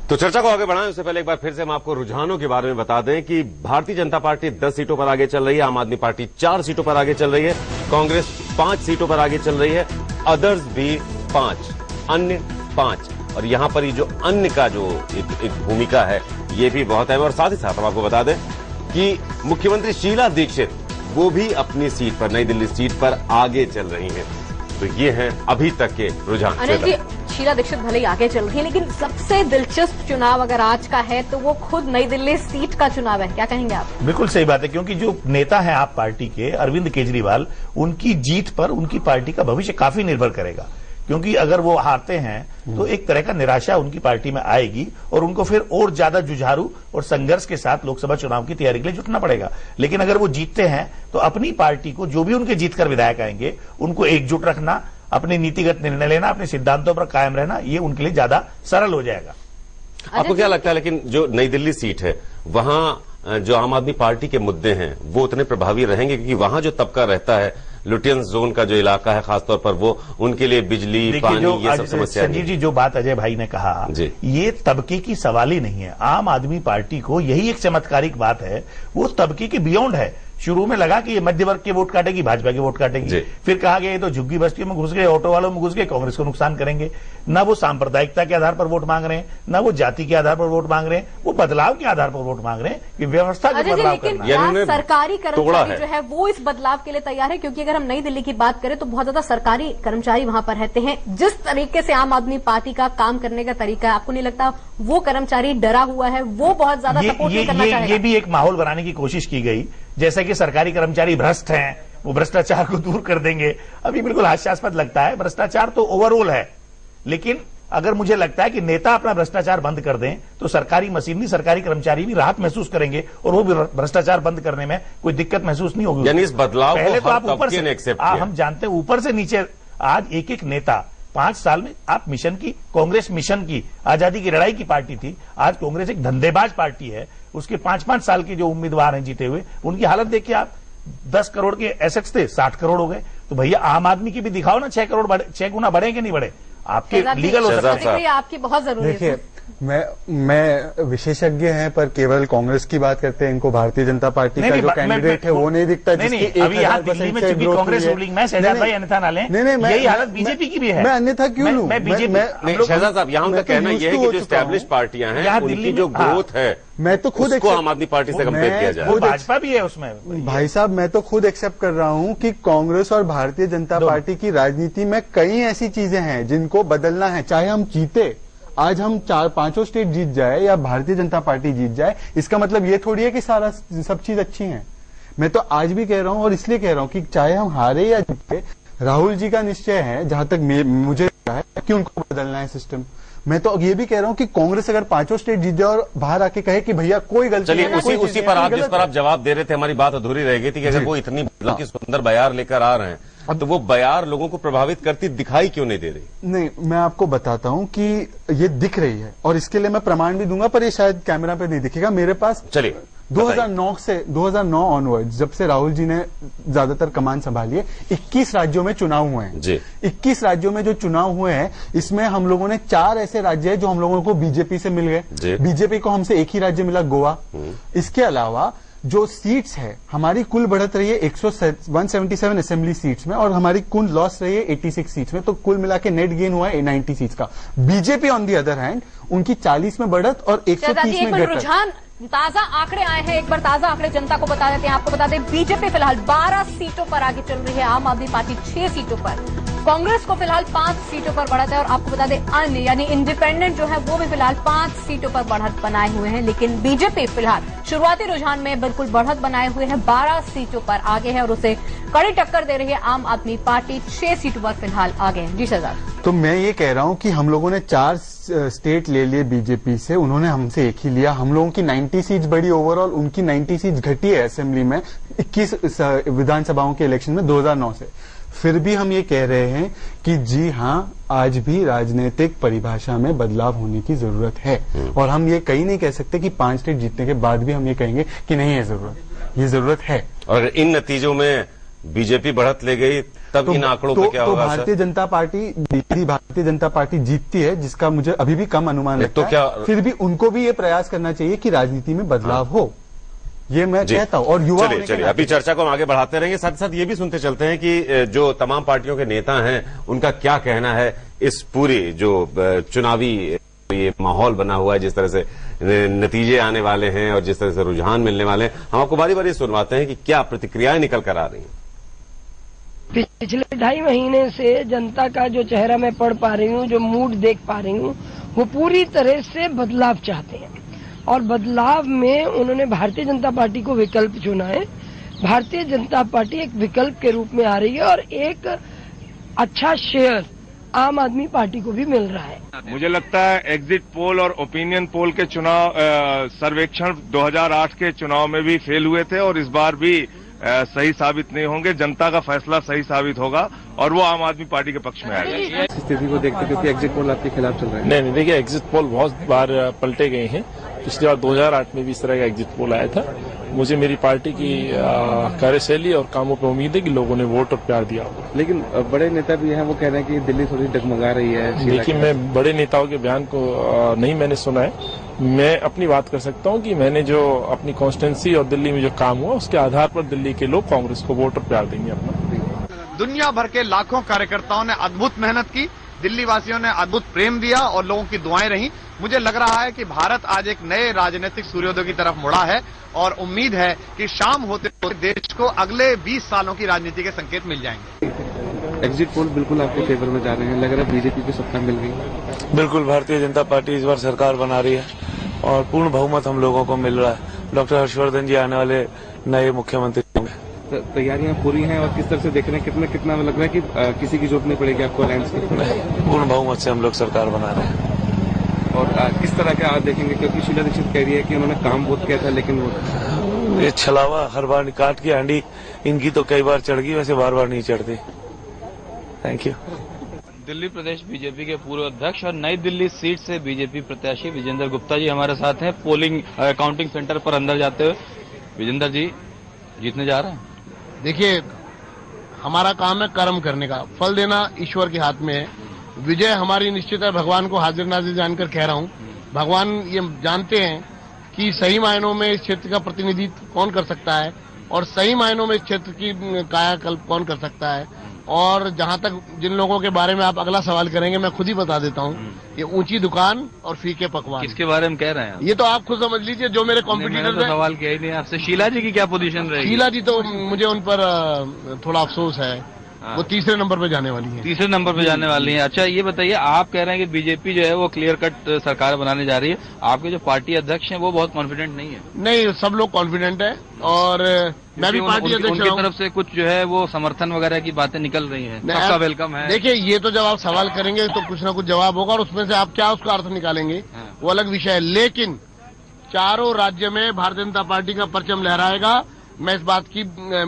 तो चर्चा को आगे बढ़ाएं उससे पहले एक बार फिर से हम आपको रुझानों के बारे में बता दें कि भारतीय जनता पार्टी 10 सीटों पर आगे चल रही है, आम आदमी पार्टी 4 सीटों पर आगे चल रही है, कांग्रेस 5 सीटों पर आगे चल रही है, अदर्स भी 5, अन्य 5। और यहां पर ये जो अन्य का जो एक भूमिका है ये भी बहुत है। और साथ ही साथ हम आपको बता दें कि मुख्यमंत्री शीला दीक्षित वो भी अपनी सीट पर, नई दिल्ली सीट पर आगे चल रही हैं। तो ये हैं अभी तक के रुझान। अनिल जी, शीला दीक्षित भले ही आगे चल रही है, लेकिन सबसे दिलचस्प चुनाव अगर आज का है तो वो खुद नई दिल्ली सीट का चुनाव है। क्या कहेंगे आप? बिल्कुल सही बात है, क्योंकि जो नेता है आप पार्टी के अरविंद केजरीवाल, उनकी जीत पर उनकी पार्टी का भविष्य काफी निर्भर करेगा। क्योंकि अगर वो हारते हैं तो एक तरह का निराशा उनकी पार्टी में आएगी और उनको फिर और ज्यादा जुझारू और संघर्ष के साथ लोकसभा चुनाव की तैयारी के लिए जुटना पड़ेगा। लेकिन अगर वो जीतते हैं तो अपनी पार्टी को, जो भी उनके जीतकर विधायक आएंगे, उनको एकजुट रखना, अपने नीतिगत निर्णय लेना, अपने सिद्धांतों पर कायम रहना, ये उनके लिए ज्यादा सरल हो जाएगा। आपको क्या लगता है लेकिन जो नई दिल्ली सीट है वहां जो आम आदमी पार्टी के मुद्दे हैं वो उतने प्रभावी रहेंगे? क्योंकि वहां जो तबका रहता है, लुटियन जोन का जो इलाका है खासतौर पर, वो उनके लिए बिजली, पानी, ये सब समस्या। संजीव जी, जो बात अजय भाई ने कहा, ये तबके की सवाल ही नहीं है। आम आदमी पार्टी को यही एक चमत्कारिक बात है, वो तबके के बियॉन्ड है। शुरू में लगा कि ये मध्य वर्ग के वोट काटेगी, भाजपा के वोट काटेगी। फिर कहा गया ये तो झुग्गी बस्तियों में घुस गए, ऑटो वालों में घुस गए, कांग्रेस को नुकसान करेंगे। ना वो सांप्रदायिकता के आधार पर वोट मांग रहे हैं, ना वो जाति के आधार पर वोट मांग रहे हैं, वो बदलाव के आधार पर वोट मांग रहे हैं कि व्यवस्था का बदलाव करना। सरकारी कर्मचारी जो है वो इस बदलाव के लिए तैयार है, क्योंकि अगर हम नई दिल्ली की बात करें तो बहुत ज्यादा सरकारी कर्मचारी वहां पर रहते हैं। जिस तरीके से आम आदमी पार्टी का काम करने का तरीका है, आपको नहीं लगता वो कर्मचारी डरा हुआ है, वो बहुत ज्यादा सपोर्ट नहीं करना चाहेगा? ये भी एक माहौल बनाने की कोशिश की गई, जैसा कि सरकारी कर्मचारी भ्रष्ट हैं, वो भ्रष्टाचार को दूर कर देंगे। अभी बिल्कुल हास्यास्पद लगता है, भ्रष्टाचार तो ओवरऑल है, लेकिन अगर मुझे लगता है कि नेता अपना भ्रष्टाचार बंद कर दें तो सरकारी मशीनरी, सरकारी कर्मचारी भी राहत महसूस करेंगे और वो भी भ्रष्टाचार बंद करने में कोई दिक्कत महसूस नहीं होगी। यानी इस बदलाव पहले को तो आप ऊपर से एक्सेप्ट किया। हम जानते हैं ऊपर से नीचे आज एक एक नेता 5 साल में, आप मिशन की, कांग्रेस मिशन की, आजादी की लड़ाई की पार्टी थी, आज कांग्रेस एक धंधेबाज पार्टी है। उसके 5-5 साल के जो उम्मीदवार हैं जीते हुए, उनकी हालत देखिए आप। 10 करोड़ के एसेट्स थे, 60 करोड़ हो गए। तो भैया आम आदमी की भी दिखाओ ना, 6 करोड़ 6 गुना बढ़े कि नहीं बढ़े? आपके लीगल हो सकता है। आपकी बहुत जरूरी है। देखिए, मैं विशेषज्ञ हैं पर केवल कांग्रेस की बात करते हैं। इनको भारतीय जनता पार्टी का जो कैंडिडेट है वो नहीं दिखता। अभी यहाँ दिल्ली में चूंकि कांग्रेस रूलिंग में शहजाद भाई अन्यथा ना लें, यही हालत बीजेपी की भी है। मैं अन्यथा क्यों लूं? मैं बीजेपी, शहजाद साहब, यहाँ उनका कहना यह है कि जो एस्टैब्लिश पार्टियां हैं उनकी जो ग्रोथ है, मैं तो खुद उसको आम आदमी पार्टी से कंपेयर किया जाए। भाजपा भी है उसमें। भाई साहब, मैं तो खुद एक्सेप्ट कर रहा हूं कि कांग्रेस और भारतीय जनता पार्टी की राजनीति में कई ऐसी चीजें हैं जिनको बदलना है। चाहे हम जीते, आज हम 4-5 स्टेट जीत जाए या भारतीय जनता पार्टी जीत जाए, इसका मतलब ये थोड़ी है कि सब चीज अच्छी है। मैं तो आज भी कह रहा हूं और इसलिए कह रहा हूं कि चाहे हम हारे या जीते, राहुल जी का निश्चय है, जहां तक मुझे लगता है कि उनको बदलना है सिस्टम। मैं तो ये भी कह रहा हूं कि कांग्रेस अगर 5 स्टेट जीत जाए और बाहर आके कहे कि भैया कोई गलती नहीं, उसी पर आप जिस पर आप जवाब दे रहे थे, हमारी बात अधूरी रह गई थी कि अगर वो इतनी की सुंदर बयार लेकर आ रहे हैं तो वो बयार लोगों को प्रभावित करती दिखाई क्यों नहीं दे रही? नहीं, मैं आपको बताता हूं कि ये दिख रही है और इसके लिए मैं प्रमाण भी दूंगा, पर ये शायद कैमरा पे नहीं दिखेगा मेरे पास। चलिए 2009 ऑनवर्ड, जब से राहुल जी ने ज्यादातर कमान संभाली है, 21 राज्यों में चुनाव हुए हैं जी। 21 राज्यों में जो चुनाव हुए हैं, इसमें हम लोगों ने 4 ऐसे राज्य हैं जो हम लोगों को बीजेपी से मिल गए। बीजेपी को हमसे एक ही राज्य मिला, गोवा। इसके अलावा जो सीट्स है, हमारी कुल बढ़त रही है 177 असेंबली सीट्स में, और हमारी कुल लॉस रही है 86 सीट्स में, तो कुल मिला के नेट गेन हुआ है 90 सीट्स का। BJP on the other hand, उनकी 40 में बढ़त और 130 में घटत। रुझान ताजा आंकड़े आए हैं, एक बार ताजा आंकड़े जनता को बता देते हैं। आपको बता दें, बीजेपी फिलहाल 12 सीटों पर आगे चल रही है, आम आदमी पार्टी 6 सीटों पर, कांग्रेस को फिलहाल 5 सीटों पर बढ़त है, और आपको बता दें अन्य यानी इंडिपेंडेंट जो है वो भी फिलहाल 5 सीटों पर बढ़त बनाए हुए हैं। लेकिन बीजेपी फिलहाल शुरुआती रुझान में बिल्कुल बढ़त बनाए हुए है, 12 सीटों पर आगे है, और उसे कड़ी टक्कर दे रही है आम आदमी पार्टी 6 सीटों पर फिलहाल आगे है। जी शहजाद। तो मैं ये कह रहा हूं कि हम लोगों ने 4 स्टेट ले लिए बीजेपी से, उन्होंने हमसे एक ही लिया। हम लोगों की 90 सीट्स बढ़ी ओवरऑल, उनकी 90 सीट्स घटी है असेंबली में 21 विधानसभाओं के इलेक्शन में 2009 से। फिर भी हम ये कह रहे हैं कि जी हां, आज भी राजनीतिक परिभाषा में बदलाव होने की जरूरत है, और हम ये कहीं नहीं कह सकते कि 5 स्टेट जीतने के बाद भी हम ये कहेंगे कि नहीं है जरूरत। ये जरूरत है। और इन नतीजों में बीजेपी बढ़त ले गई, तब इन आंकड़ों पे क्या होगा? भारतीय जनता पार्टी जीतती है, जिसका मुझे अभी भी कम अनुमान लगता है। क्या फिर भी उनको भी ये प्रयास करना चाहिए कि राजनीति में बदलाव हो, ये मैं कहता हूं। और युवा चलिए अभी चर्चा को हम आगे बढ़ाते रहेंगे, साथ ही साथ ये भी सुनते चलते हैं कि जो तमाम पार्टियों के नेता हैं उनका क्या कहना है इस पूरी जो चुनावी ये माहौल बना हुआ है, जिस तरह से नतीजे आने वाले हैं और जिस तरह से रुझान मिलने वाले हैं। हम आपको बारी बारी सुनवाते हैं कि क्या प्रतिक्रियाएं निकल कर आ रही हैं। पिछले 2.5 महीने से जनता का जो चेहरा मैं पढ़ पा रही हूँ, जो मूड देख पा रही हूँ, वो पूरी तरह से बदलाव चाहते हैं, और बदलाव में उन्होंने भारतीय जनता पार्टी को विकल्प चुना है। भारतीय जनता पार्टी एक विकल्प के रूप में आ रही है, और एक अच्छा शेयर आम आदमी पार्टी को भी मिल रहा है। मुझे लगता है एग्जिट पोल और ओपिनियन पोल के चुनाव सर्वेक्षण 2008 के चुनाव में भी फेल हुए थे, और इस बार भी सही साबित नहीं होंगे। जनता का फैसला सही साबित होगा, और वो आम आदमी पार्टी के पक्ष में आएगा। स्थिति को देखते क्योंकि एग्जिट पोल आपके खिलाफ चल रहा है। नहीं, देखिए एग्जिट पोल बहुत बार पलटे गए हैं। पिछली बार 2008 में भी इस तरह का एग्जिट पोल आया था। मुझे मेरी पार्टी की कार्यशैली और कामों पर उम्मीद है कि लोगों ने वोट और प्यार दिया होगा। लेकिन बड़े नेता भी हैं, वो कह रहे हैं कि दिल्ली थोड़ी डगमगा रही है। देखिए, मैं बड़े नेताओं के बयान को नहीं मैंने सुना है। मैं अपनी बात कर सकता हूं कि मैंने जो अपनी कॉन्स्टिट्यूंसी और दिल्ली में जो काम हुआ, उसके आधार पर दिल्ली के लोग कांग्रेस को वोट और प्यार देंगे अपना। दुनिया भर के लाखों कार्यकर्ताओं ने अद्भुत मेहनत की, दिल्ली वासियों ने अद्भुत प्रेम दिया, और लोगों की दुआएं रहीं। मुझे लग रहा है कि भारत आज एक नए राजनीतिक सूर्योदय की तरफ मुड़ा है, और उम्मीद है कि शाम होते होते देश को अगले 20 सालों की राजनीति के संकेत मिल जाएंगे। एग्जिट पोल बिल्कुल आपके फेवर में जा रहे हैं, लग रहा है बीजेपी को सत्ता मिल गई। बिल्कुल, भारतीय जनता पार्टी इस बार सरकार बना रही है, और पूर्ण बहुमत हम लोगों को मिल रहा है। डॉक्टर हर्षवर्धन जी आने वाले नए मुख्यमंत्री होंगे। तैयारियां पूरी हैं, और किस तरह से देख रहे हैं, कितना लग रहा है कि किसी की जरूरत नहीं पड़ेगी आपको अलायंस की? पूर्ण बहुमत से हम लोग सरकार बना रहे हैं। और किस तरह का आप देखेंगे, क्योंकि शीला दीक्षित कह रही है कि उन्होंने काम बहुत किया था, लेकिन वो ये छलावा हर बार काट की हांडी इनकी तो कई बार चढ़ गई, वैसे बार बार नहीं चढ़ती। Thank you. Delhi Pradesh BJP के पूर्व अध्यक्ष और नई दिल्ली सीट से बीजेपी प्रत्याशी विजेंद्र गुप्ता जी हमारे साथ हैं, पोलिंग काउंटिंग सेंटर पर अंदर जाते हुए। विजेंद्र जी, जीतने जा रहे हैं? देखिए, हमारा काम है कर्म करने का, फल देना ईश्वर के हाथ में है। विजय हमारी निश्चित है, भगवान को हाजिर नाजिर जानकर कह रहा हूं। भगवान ये जानते हैं कि सही मायनों में इस क्षेत्र का प्रतिनिधित्व कौन कर सकता है, और सही मायनों में इस क्षेत्र की कायाकल्प कौन कर सकता है। और जहां तक जिन लोगों के बारे में आप अगला सवाल करेंगे, मैं खुद ही बता देता हूं, ये ऊंची दुकान और फीके पकवान। किसके बारे में कह रहे हैं? ये तो आप खुद समझ लीजिए, जो मेरे कॉम्पिटिटर तो सवाल किया ही नहीं आपसे। शीला जी की क्या पोजीशन रहेगी? शीला जी तो मुझे उन पर थोड़ा अफसोस है, वो तीसरे नंबर पे जाने वाली है। तीसरे नंबर पे जाने वाली है। अच्छा, ये बताइए, आप कह रहे हैं कि बीजेपी जो है वो क्लियर कट सरकार बनाने जा रही है, आपके जो पार्टी अध्यक्ष हैं वो बहुत कॉन्फिडेंट नहीं है? नहीं, सब लोग कॉन्फिडेंट है, और मैं भी पार्टी अध्यक्ष उनकी तरफ से कुछ जो है वो समर्थन वगैरह की बातें निकल रही हैं, सबका वेलकम है। देखिए, ये तो जब आप सवाल करेंगे तो कुछ ना कुछ जवाब होगा, और उसमें से आप क्या उसका अर्थ निकालेंगे वो अलग विषय है। लेकिन चारों राज्य में भारतीय जनता पार्टी का परचम लहराएगा, मैं इस बात की,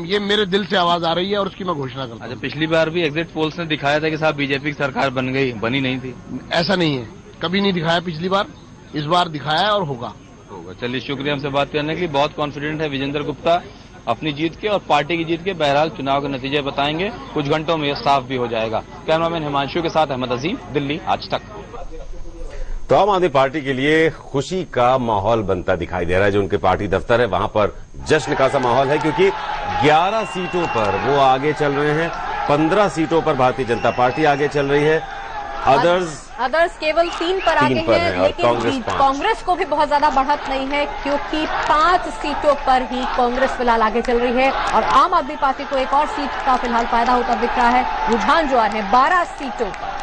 ये मेरे दिल से आवाज आ रही है, और उसकी मैं घोषणा करता हूं। अच्छा, पिछली बार भी एग्जिट पोल्स ने दिखाया था कि साहब बीजेपी की सरकार बनी नहीं थी। ऐसा नहीं है, कभी नहीं दिखाया पिछली बार, इस बार दिखाया है और होगा। होगा। चलिए, शुक्रिया हमसे बात करने के लिए। बहुत कॉन्फिडेंट है विजेंद्र गुप्ता अपनी जीत के और पार्टी की जीत के। बहरहाल चुनाव के नतीजे बताएंगे, कुछ घंटों में यह साफ भी हो जाएगा। कैमरामैन हिमांशु के साथ अहमद अजीम, दिल्ली आज तक। तो आम आदमी पार्टी के लिए खुशी का माहौल बनता दिखाई दे रहा है। जो उनके पार्टी दफ्तर है वहां पर जश्न का सा माहौल है, क्योंकि 11 सीटों पर वो आगे चल रहे हैं। 15 सीटों पर भारतीय जनता पार्टी आगे चल रही है। अदर्स केवल 3 पर आगे हैं, लेकिन कांग्रेस को भी बहुत ज्यादा बढ़त नहीं है, क्योंकि 5 सीटों पर ही कांग्रेस फिलहाल आगे चल रही है और आम आदमी पार्टी को एक और सीट का फिलहाल फायदा होता दिख रहा है। रुझान जो है 12 सीटों पर।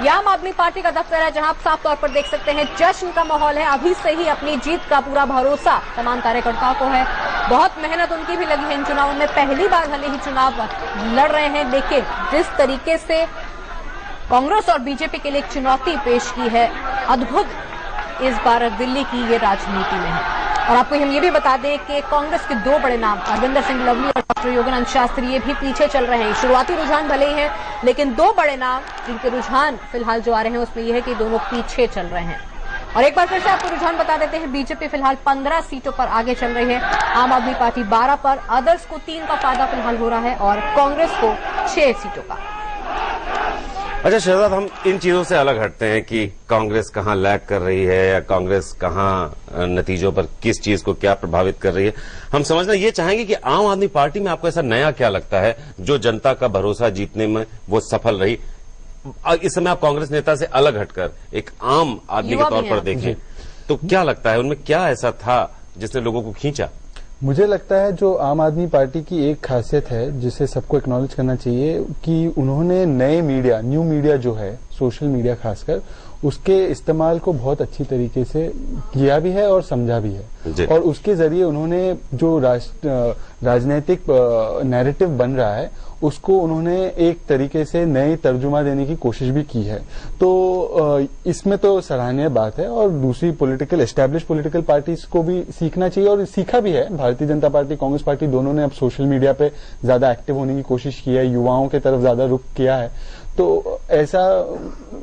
यह आम आदमी पार्टी का दफ्तर है, जहां आप साफ तौर पर देख सकते हैं जश्न का माहौल है। अभी से ही अपनी जीत का पूरा भरोसा तमाम कार्यकर्ताओं को है। बहुत मेहनत उनकी भी लगी है इन चुनावों में। पहली बार भले ही चुनाव लड़ रहे हैं, लेकिन जिस तरीके से कांग्रेस और बीजेपी के लिए एक चुनौती पेश की है, अद्भुत इस बार दिल्ली की ये राजनीति में है। और आपको हम ये भी बता दें कि कांग्रेस के 2 बड़े नाम अरविंदर सिंह लवली और डॉक्टर योगानंद शास्त्री ये भी पीछे चल रहे हैं। शुरुआती रुझान भले ही हैं, लेकिन 2 बड़े नाम जिनके रुझान फिलहाल जो आ रहे हैं उसमें यह है कि दोनों पीछे चल रहे हैं। और एक बार फिर से आपको रुझान बता देते हैं, बीजेपी फिलहाल 15 सीटों पर आगे चल रही है, आम आदमी पार्टी 12 पर, अदर्स को 3 का फायदा फिलहाल हो रहा है और कांग्रेस को 6 सीटों का। अच्छा शहजाद, हम इन चीजों से अलग हटते हैं कि कांग्रेस कहां लैग कर रही है या कांग्रेस कहां नतीजों पर किस चीज को क्या प्रभावित कर रही है। हम समझना ये चाहेंगे कि आम आदमी पार्टी में आपको ऐसा नया क्या लगता है जो जनता का भरोसा जीतने में वो सफल रही। इस समय आप कांग्रेस नेता से अलग हटकर एक आम आदमी के तौर पर देखें तो क्या लगता है उनमें क्या ऐसा था जिसने लोगों को खींचा? मुझे लगता है जो आम आदमी पार्टी की एक खासियत है जिसे सबको एक्नॉलेज करना चाहिए कि उन्होंने नए मीडिया, न्यू मीडिया जो है, सोशल मीडिया खासकर, उसके इस्तेमाल को बहुत अच्छी तरीके से किया भी है और समझा भी है। और उसके जरिए उन्होंने जो राजनीतिक नैरेटिव बन रहा है उसको उन्होंने एक तरीके से नई तर्जुमा देने की कोशिश भी की है। तो इसमें तो सराहनीय बात है और दूसरी एस्टैब्लिश पॉलिटिकल पार्टीज को भी सीखना चाहिए और सीखा भी है। भारतीय जनता पार्टी, कांग्रेस पार्टी दोनों ने अब सोशल मीडिया पे ज्यादा एक्टिव होने की कोशिश की है, युवाओं के तरफ ज्यादा रुख किया है। तो ऐसा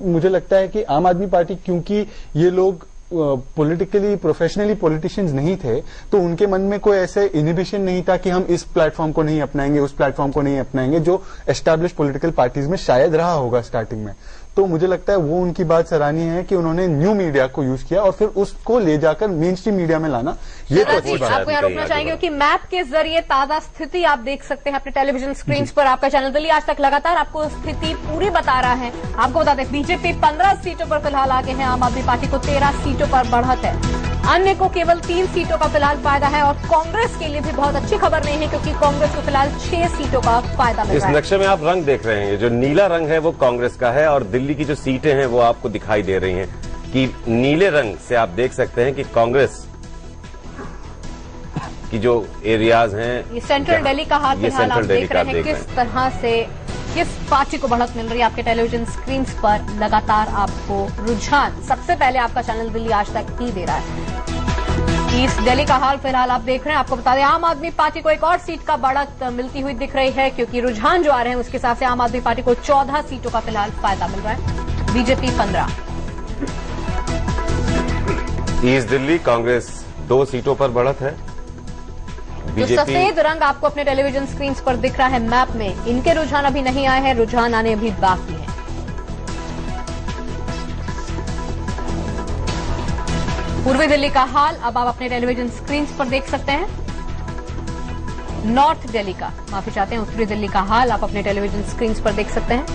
मुझे लगता है कि आम आदमी पार्टी, क्योंकि ये लोग पॉलिटिकली प्रोफेशनली पॉलिटिशियंस नहीं थे, तो उनके मन में कोई ऐसे इनहिबिशन नहीं था कि हम इस प्लेटफॉर्म को नहीं अपनाएंगे, उस प्लेटफॉर्म को नहीं अपनाएंगे, जो एस्टैब्लिश पॉलिटिकल पार्टीज में शायद रहा होगा स्टार्टिंग में। तो मुझे लगता है वो उनकी बात सराहनीय है कि उन्होंने न्यू मीडिया को यूज किया और फिर उसको ले जाकर मेन स्ट्रीम मीडिया में लाना, ये तो अच्छी बात है। आपको यहाँ रोकना चाहेंगे क्योंकि मैप के जरिए ताजा स्थिति आप देख सकते हैं अपने टेलीविजन स्क्रीन पर। आपका चैनल दिल्ली आज तक लगातार आपको स्थिति पूरी बता रहा है। आपको बता दें, बीजेपी 15 सीटों पर फिलहाल आगे है, आम आदमी पार्टी को 13 सीटों पर बढ़त है, अन्य को केवल 3 सीटों का फिलहाल फायदा है और कांग्रेस के लिए भी बहुत अच्छी खबर नहीं है क्योंकि कांग्रेस को फिलहाल 6 सीटों का फायदा मिल रहा है। इस नक्शे में आप रंग देख रहे हैं, जो नीला रंग है वो कांग्रेस का है और दिल्ली की जो सीटें हैं वो आपको दिखाई दे रही हैं कि नीले रंग से आप देख सकते हैं कि कांग्रेस की जो एरियाज हैं, ये सेंट्रल दिल्ली का हाल फिलहाल आप देख रहे हैं किस तरह से किस पार्टी को बढ़त मिल रही है। आपके टेलीविजन स्क्रीन पर लगातार आपको रुझान सबसे पहले आपका चैनल दिल्ली आज तक ही दे रहा है। ईस्ट दिल्ली का हाल फिलहाल आप देख रहे हैं। आपको बता दें, आम आदमी पार्टी को एक और सीट का बढ़त मिलती हुई दिख रही है क्योंकि रुझान जो आ रहे हैं उसके हिसाब से आम आदमी पार्टी को 14 सीटों का फिलहाल फायदा मिल रहा है, बीजेपी 15। ईस्ट दिल्ली कांग्रेस 2 सीटों पर बढ़त है। जो सफेद रंग आपको अपने टेलीविजन स्क्रीन पर दिख रहा है मैप में, इनके रुझान अभी नहीं आए हैं, रुझान आने अभी बाकी है। पूर्वी दिल्ली का हाल अब आप अपने टेलीविजन स्क्रीन पर देख सकते हैं। नॉर्थ दिल्ली का, माफी चाहते हैं, उत्तरी दिल्ली का हाल आप अपने टेलीविजन स्क्रीन पर देख सकते हैं।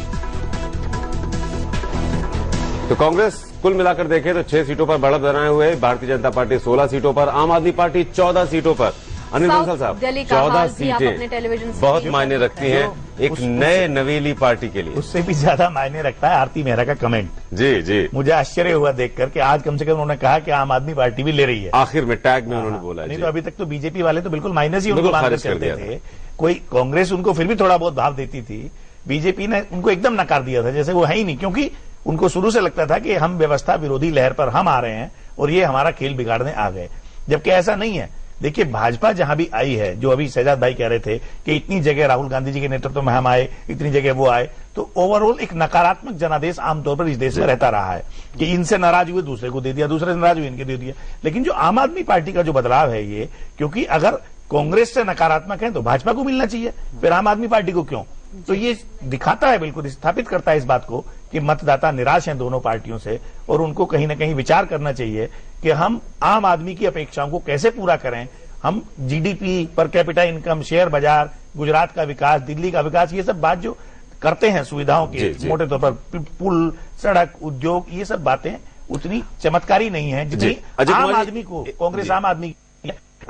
तो कांग्रेस कुल मिलाकर देखें तो 6 सीटों पर बढ़त बनाए हुए, भारतीय जनता पार्टी 16 सीटों पर, आम आदमी पार्टी 14 सीटों पर। अनिल बंसल साहब, 14 सीटें बहुत मायने रखती हैं एक नए नवेली पार्टी के लिए। उससे भी ज्यादा मायने रखता है आरती मेहरा का कमेंट। जी, मुझे आश्चर्य हुआ देखकर कि आज कम से कम उन्होंने कहा कि आम आदमी पार्टी भी ले रही है। आखिर में टैग में उन्होंने बोला। नहीं तो अभी तक तो बीजेपी वाले तो बिल्कुल माइनस ही उनको मानकर चलते थे। कोई कांग्रेस उनको फिर भी थोड़ा बहुत भाव देती थी, बीजेपी ने उनको एकदम नकार दिया था, जैसे वो है ही नहीं, क्योंकि उनको शुरू से लगता था कि हम व्यवस्था विरोधी लहर पर हम आ रहे हैं और ये हमारा खेल बिगाड़ने आ गए, जबकि ऐसा नहीं है। देखिए भाजपा जहां भी आई है, जो अभी शहजाद भाई कह रहे थे कि इतनी जगह राहुल गांधी जी के नेतृत्व में हम आए, इतनी जगह वो आए, तो ओवरऑल एक नकारात्मक जनादेश आमतौर पर इस देश में रहता रहा है कि इनसे नाराज हुए दूसरे को दे दिया, दूसरे से नाराज हुए इनके दे दिया। लेकिन जो आम आदमी पार्टी का जो बदलाव है ये, क्योंकि अगर कांग्रेस से नकारात्मक है तो भाजपा को मिलना चाहिए, फिर आम आदमी पार्टी को क्यों? तो ये दिखाता है, बिल्कुल स्थापित करता है इस बात को कि मतदाता निराश हैं दोनों पार्टियों से, और उनको कहीं ना कहीं विचार करना चाहिए कि हम आम आदमी की अपेक्षाओं को कैसे पूरा करें। हम GDP, per capita income, share बाजार, गुजरात का विकास, दिल्ली का विकास, ये सब बात जो करते हैं सुविधाओं के मोटे तौर पर, पुल, सड़क, उद्योग, ये सब बातें उतनी चमत्कारी नहीं है जितनी आम आदमी को, कांग्रेस आम आदमी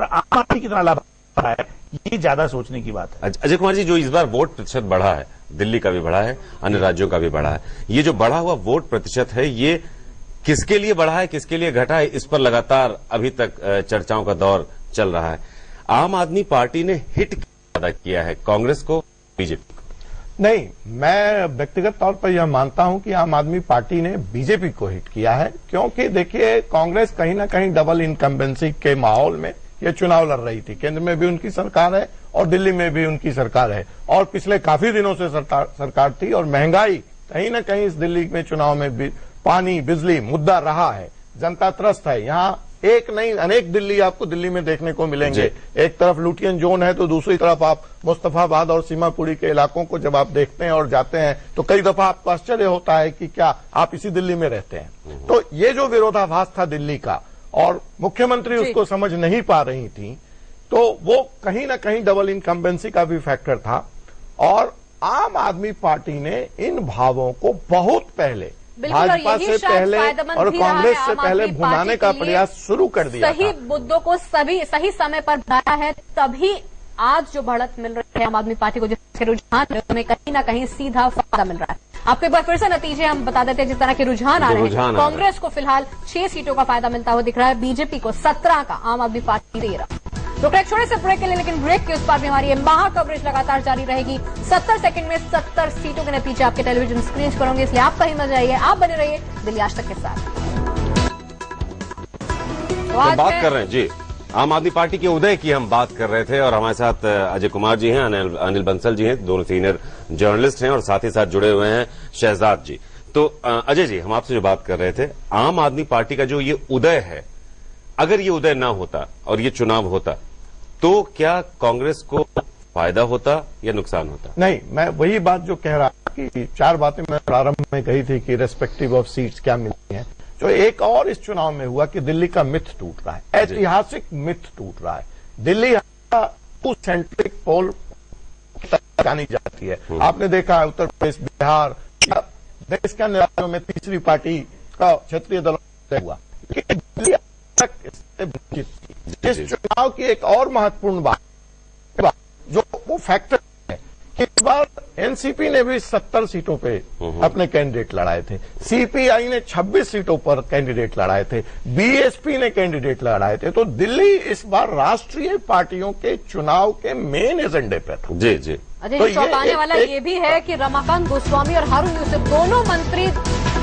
आम आदमी कितना लाभ है, ये ज्यादा सोचने की बात है। अजय कुमार जी, जो इस बार वोट प्रतिशत बढ़ा है, दिल्ली का भी बढ़ा है, अन्य राज्यों का भी बढ़ा है, ये जो बढ़ा हुआ वोट प्रतिशत है, ये किसके लिए बढ़ा है, किसके लिए घटा है, इस पर लगातार अभी तक चर्चाओं का दौर चल रहा है। आम आदमी पार्टी ने हिट ज्यादा किया है कांग्रेस को, बीजेपी को? नहीं, मैं व्यक्तिगत तौर पर यह मानता हूं कि आम आदमी पार्टी ने बीजेपी को हिट किया है, क्योंकि देखिए कांग्रेस कहीं ना कहीं डबल इनकम्बेंसी के माहौल में ये चुनाव लड़ रही थी। केंद्र में भी उनकी सरकार है और दिल्ली में भी उनकी सरकार है, और पिछले काफी दिनों से सरकार थी, और महंगाई कहीं ना कहीं इस दिल्ली में चुनाव में पानी, बिजली मुद्दा रहा है। जनता त्रस्त है। यहाँ एक नहीं अनेक दिल्ली आपको दिल्ली में देखने को मिलेंगे। एक तरफ लुटियन जोन है तो दूसरी तरफ आप मुस्तफाबाद और सीमापुरी के इलाकों को जब आप देखते हैं और जाते हैं तो कई दफा आपको आश्चर्य होता है कि क्या आप इसी दिल्ली में रहते हैं। तो ये जो विरोधाभास था दिल्ली का, और मुख्यमंत्री उसको समझ नहीं पा रही थी, तो वो कहीं ना कहीं डबल इनकम्बेंसी का भी फैक्टर था। और आम आदमी पार्टी ने इन भावों को बहुत पहले भाजपा से पहले और कांग्रेस से पहले भुनाने का प्रयास शुरू कर दिया। सही मुद्दों को सही समय पर बढ़ाया है, तभी आज जो बढ़त मिल रही है आम आदमी पार्टी को, जिसके रुझान में कहीं ना कहीं सीधा फायदा मिल रहा है। आपको एक बार फिर से नतीजे हम बता देते हैं। जिस तरह के रुझान आ रहे हैं, कांग्रेस को फिलहाल 6 सीटों का फायदा मिलता हुआ दिख रहा है, बीजेपी को 17 का, आम आदमी पार्टी 13। तो एक छोटे से ब्रेक के लिए, लेकिन ब्रेक के उस पार भी हमारी ये महा कवरेज लगातार जारी रहेगी। 70 सेकंड में 70 सीटों के नतीजे आपके टेलीविजन स्क्रीन पर होंगे, इसलिए आप कहीं मत जाइए, आप बने रहिए दिल्ली आज तक के साथ। तो बात कर रहे हैं जी, आम आदमी पार्टी के उदय की हम बात कर रहे थे, और हमारे साथ अजय कुमार जी हैं, अनिल बंसल जी हैं, दोनों सीनियर जर्नलिस्ट हैं, और साथ ही साथ जुड़े हुए हैं शहजाद जी। तो अजय जी, हम आपसे जो बात कर रहे थे, आम आदमी पार्टी का जो ये उदय है, अगर ये उदय ना होता और ये चुनाव होता तो क्या कांग्रेस को फायदा होता या नुकसान होता? नहीं, मैं वही बात जो कह रहा कि 4 बातें मैं प्रारंभ में कही थी कि रेस्पेक्टिव ऑफ सीट्स क्या मिलती हैं। जो एक और इस चुनाव में हुआ कि दिल्ली का मिथ टूट रहा है, ऐतिहासिक मिथ टूट रहा है। दिल्ली सेंट्रिक पोल जानी जाती है। आपने देखा है उत्तर प्रदेश, बिहार, देश के अन्य राज्यों में तीसरी पार्टी का क्षेत्रीय दल हुआ। दिल्ली तक इस चुनाव की एक और महत्वपूर्ण बात जो वो फैक्टर है कि इस बार एनसीपी ने भी 70 सीटों पे अपने कैंडिडेट लड़ाए थे, सीपीआई ने 26 सीटों पर कैंडिडेट लड़ाए थे, बीएसपी ने कैंडिडेट लड़ाए थे। तो दिल्ली इस बार राष्ट्रीय पार्टियों के चुनाव के मेन एजेंडे पे था। जी जी। तो चौंकाने वाला ये भी है कि रमाकांत गोस्वामी और हारून यूसुफ दोनों मंत्री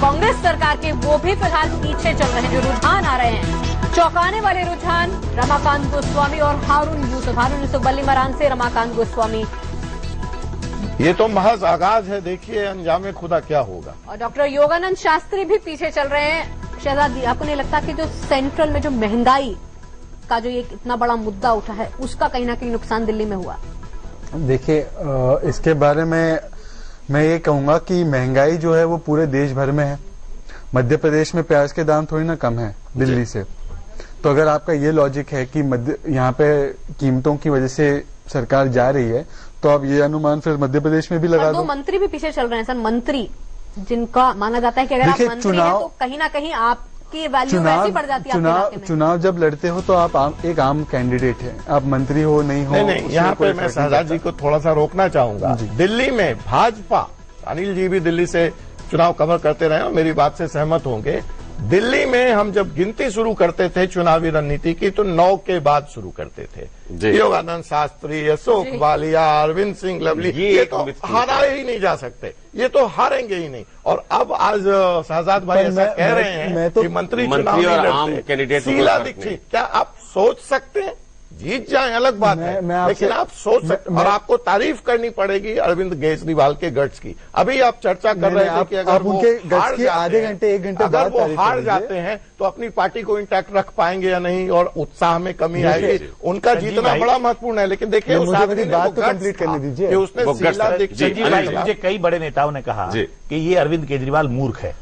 कांग्रेस सरकार के, वो भी फिलहाल पीछे चल रहे हैं। जो रुझान आ रहे हैं, चौंकाने वाले रुझान, रमाकांत गोस्वामी और हारून यूसुफ बल्लीमरान से रमाकांत गोस्वामी। ये तो महज आगाज है, देखिए अंजामे खुदा क्या होगा। और डॉक्टर योगानंद शास्त्री भी पीछे चल रहे हैं। शहजाद जी, आपको नहीं लगता कि जो सेंट्रल में जो महंगाई का जो एक इतना बड़ा मुद्दा उठा है, उसका कहीं ना कहीं नुकसान दिल्ली में हुआ? देखिए, इसके बारे में मैं ये कहूंगा कि महंगाई जो है वो पूरे देश भर में है। मध्य प्रदेश में प्याज के दाम थोड़ी ना कम है दिल्ली से। तो अगर आपका ये लॉजिक है कि यहाँ पे कीमतों की वजह से सरकार जा रही है, तो आप ये अनुमान फिर मध्य प्रदेश में भी लगा दो। मंत्री भी पीछे चल रहे हैं सर, मंत्री जिनका माना जाता है कि अगर आप मंत्री हैं तो कहीं ना कहीं आपकी वैल्यू वैसी बढ़ जाती है। चुनाव जब लड़ते हो तो आप एक आम कैंडिडेट है, आप मंत्री हो नहीं हो। नहीं, यहाँ पे मैं शहजाद जी को थोड़ा सा रोकना चाहूंगा। दिल्ली में भाजपा, अनिल जी भी दिल्ली से चुनाव कवर करते रहे और मेरी बात से सहमत होंगे। दिल्ली में हम जब गिनती शुरू करते थे चुनावी रणनीति की तो 9 के बाद शुरू करते थे। योगानंद शास्त्री, अशोक वालिया, अरविंद सिंह लवली, ये तो हारा ही नहीं जा सकते, ये तो हारेंगे ही नहीं। और अब आज शहजाद भाई ऐसा कह रहे हैं कि मंत्री चुनाव नहीं लड़ते। शीला दीक्षित, क्या आप सोच सकते हैं जीत जाए अलग बात है, लेकिन आप सोच सकते और आपको तारीफ करनी पड़ेगी अरविंद केजरीवाल के गट्स की। अभी आप चर्चा कर रहे थे कि अगर वो हार जाते आधे घंटे 1 घंटे अगर वो हार जाते हैं तो अपनी पार्टी को इंटैक्ट रख पाएंगे या नहीं, और उत्साह में कमी आएगी। उनका जीतना बड़ा महत्वपूर्ण है, लेकिन देखिए उस आदमी ने बात तो कंप्लीट करने दीजिए। उसने शीला दीक्षित मुझे कई बड़े नेताओं ने कहा कि ये अरविंद केजरीवाल मूर्ख है,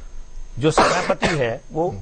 जो सेनापति है वो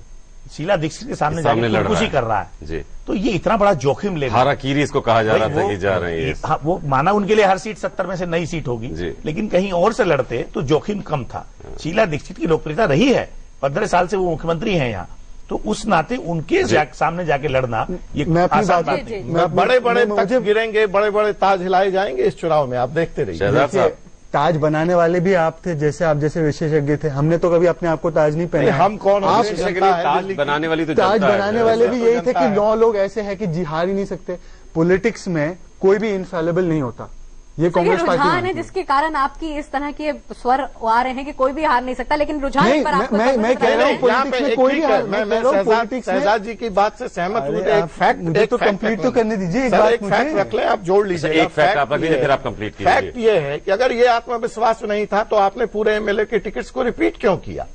शीला दीक्षित के सामने खुदकुशी कर रहा है जी। तो ये इतना बड़ा जोखिम लेगा। हाराकीरी इसको कहा जा रहा था कि जा रहे हैं। वो माना उनके लिए हर सीट 70 में से नई सीट होगी, लेकिन कहीं और से लड़ते तो जोखिम कम था। शीला दीक्षित की लोकप्रियता रही है, 15 साल से वो मुख्यमंत्री हैं यहाँ, तो उस नाते उनके सामने जाके लड़ना ये आसान बात नहीं। बड़े बड़े तख्त गिरेंगे, बड़े बड़े ताज हिलाए जाएंगे इस चुनाव में, आप देखते रहिए। ताज बनाने वाले भी आप थे, जैसे आप जैसे विशेषज्ञ थे। हमने तो कभी अपने आप को ताज नहीं पहना। हम कौन ताज बनाने वाली? तो ताज बनाने वाले भी यही थे कि 9 लोग ऐसे हैं कि हार ही नहीं सकते। पॉलिटिक्स में कोई भी इनफेलेबल नहीं होता। ये कांग्रेस पार्टी है जिसके कारण आपकी इस तरह के स्वर आ रहे हैं कि कोई भी हार नहीं सकता, लेकिन रुझान पर आपको मैं कह रहा हूँ पॉलिटिक्स में कोई भी शहजाद जी की बात से सहमत हूँ। एक फैक्ट मुझे तो कंप्लीट तो करने दीजिए। एक फैक्ट रख लें, आप जोड़ लीजिए। एक फैक्ट आप रख लीजिए, फिर आप कंप्लीट कीजिए। फैक्ट ये है कि अगर ये आत्मविश्वास नहीं था तो आपने पूरे एमएलए के टिकट्स को रिपीट क्यों किया?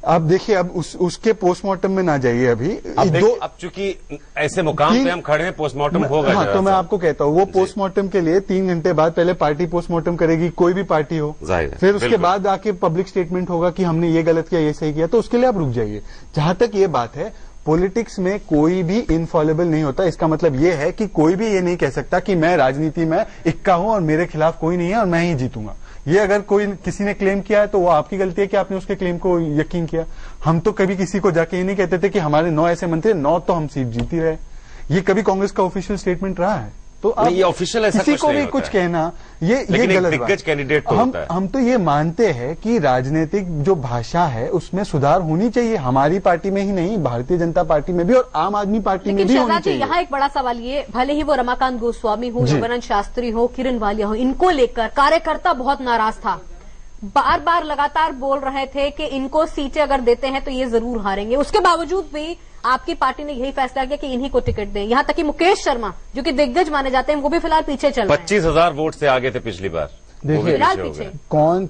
आप देखिए, अब उसके पोस्टमार्टम में ना जाइए अभी। अब चूंकि ऐसे मुकाम पे हम खड़े हैं, पोस्टमार्टम होगा। हाँ, तो मैं आपको कहता हूँ वो पोस्टमार्टम के लिए 3 घंटे बाद पहले पार्टी पोस्टमार्टम करेगी, कोई भी पार्टी हो। फिर उसके बाद आके पब्लिक स्टेटमेंट होगा कि हमने ये गलत किया, ये सही किया, तो उसके लिए आप रुक जाइए। जहां तक ये बात है, पॉलिटिक्स में कोई भी इनफॉलेबल नहीं होता। इसका मतलब ये है कि कोई भी ये नहीं कह सकता कि मैं राजनीति में इक्का हूं और मेरे खिलाफ कोई नहीं है और मैं ही जीतूंगा। ये अगर कोई किसी ने क्लेम किया है तो वो आपकी गलती है कि आपने उसके क्लेम को यकीन किया। हम तो कभी किसी को जाके ये नहीं कहते थे कि हमारे 9 ऐसे मंत्री, 9 तो हम सीट जीती रहे। ये कभी कांग्रेस का ऑफिशियल स्टेटमेंट रहा है? तो आप ये ऑफिशियल ऐसा किसी को भी कुछ कहना ये गलत दिग्गज कैंडिडेट तो होता है। हम तो ये मानते हैं कि राजनीतिक जो भाषा है उसमें सुधार होनी चाहिए। हमारी पार्टी में ही नहीं, भारतीय जनता पार्टी में भी और आम आदमी पार्टी में भी होनी चाहिए। यहाँ एक बड़ा सवाल ये, भले ही वो रमाकांत गोस्वामी हो, योगानंद शास्त्री हो, किरण वालिया हो, इनको लेकर कार्यकर्ता बहुत नाराज था। बार बार लगातार बोल रहे थे कि इनको सीटें अगर देते हैं तो ये जरूर हारेंगे। उसके बावजूद भी आपकी पार्टी ने यही फैसला किया कि इन्हीं को टिकट दें। यहाँ तक कि मुकेश शर्मा जो कि दिग्गज माने जाते हैं वो भी फिलहाल पीछे चल रहे हैं। 25,000 वोट से आगे थे पिछली बार। देखिए पीछे कौन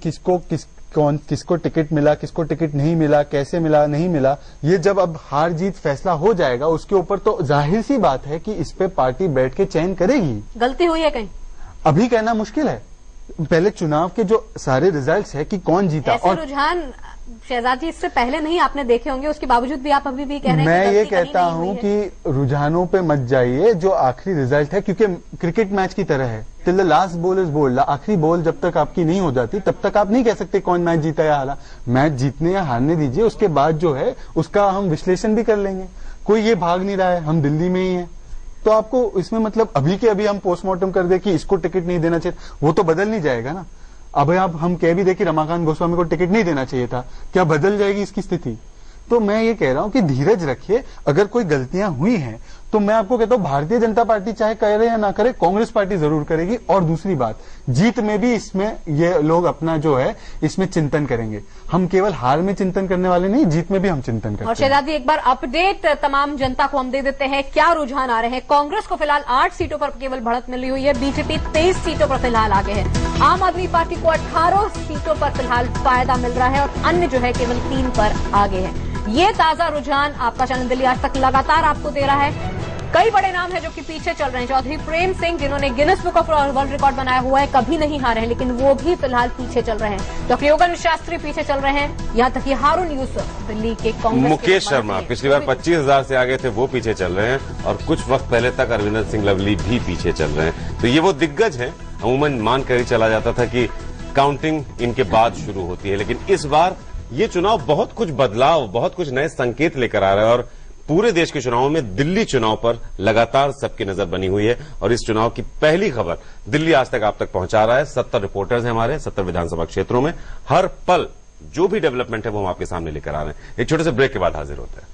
किसको टिकट मिला, किसको टिकट नहीं मिला, कैसे मिला नहीं मिला, ये जब अब हार जीत फैसला हो जाएगा उसके ऊपर तो जाहिर सी बात है कि इस पे पार्टी बैठ के चयन करेगी। गलती हुई है कहीं? अभी कहना मुश्किल है। पहले चुनाव के जो सारे रिजल्ट्स है कि कौन जीता। और रुझान शहजाद जी इससे पहले नहीं आपने देखे होंगे, उसके बावजूद भी आप अभी भी कह रहे हैं। मैं ये कहता हूं कि रुझानों पे मत जाइए, जो आखिरी रिजल्ट है, क्योंकि क्रिकेट मैच की तरह है। Till the last ball is bold. आखिरी बॉल जब तक आपकी नहीं हो जाती तब तक आप नहीं कह सकते कौन मैच जीता या हारा। मैच जीतने या हारने दीजिए, उसके बाद जो है उसका हम विश्लेषण भी कर लेंगे। कोई ये भाग नहीं रहा है, हम दिल्ली में ही है, तो आपको इसमें मतलब अभी के अभी हम पोस्टमार्टम कर दे कि इसको टिकट नहीं देना चाहिए, वो तो बदल नहीं जाएगा ना। अब आप हम कह भी दे कि रमाकांत गोस्वामी को टिकट नहीं देना चाहिए था, क्या बदल जाएगी इसकी स्थिति? तो मैं ये कह रहा हूं कि धीरज रखिए। अगर कोई गलतियां हुई हैं तो मैं आपको कहता हूं भारतीय जनता पार्टी चाहे करे या ना करे, कांग्रेस पार्टी जरूर करेगी। और दूसरी बात, जीत में भी इसमें ये लोग अपना जो है इसमें चिंतन करेंगे। हम केवल हार में चिंतन करने वाले नहीं, जीत में भी हम चिंतन करते हैं। और शहजाद जी एक बार अपडेट तमाम जनता को हम दे देते हैं, क्या रुझान आ रहे हैं। कांग्रेस को फिलहाल 8 सीटों पर केवल बढ़त मिली हुई है, बीजेपी 23 सीटों पर फिलहाल आगे है, आम आदमी पार्टी को 18 सीटों पर फिलहाल फायदा मिल रहा है और अन्य जो है केवल 3 पर आगे है। ये ताजा रुझान आपका चैनल दिल्ली आज तक लगातार आपको दे रहा है। कई बड़े नाम हैं जो कि पीछे चल रहे हैं। चौधरी प्रेम सिंह जिन्होंने Guinness book of world record बनाया हुआ है, कभी नहीं हारे हैं, लेकिन वो भी फिलहाल पीछे चल रहे हैं। डॉक्टर योगानंद शास्त्री पीछे चल रहे हैं, यहाँ तक कि हारून यूसुफ दिल्ली के कांग्रेस मुकेश शर्मा पिछली बार 25,000 से आगे थे, वो पीछे चल रहे हैं और कुछ वक्त पहले तक अरविंद सिंह लवली भी पीछे चल रहे हैं। तो ये वो दिग्गज हैं। अमूमन मान कर ही चला जाता था कि काउंटिंग इनके बाद शुरू होती है, लेकिन इस बार ये चुनाव बहुत कुछ बदलाव, बहुत कुछ नए संकेत लेकर आ रहा है और पूरे देश के चुनावों में दिल्ली चुनाव पर लगातार सबकी नजर बनी हुई है। और इस चुनाव की पहली खबर दिल्ली आज तक आप तक पहुंचा रहा है। 70 रिपोर्टर्स हैं हमारे 70 विधानसभा क्षेत्रों में। हर पल जो भी डेवलपमेंट है वो हम आपके सामने लेकर आ रहे हैं। एक छोटे से ब्रेक के बाद हाजिर होते हैं।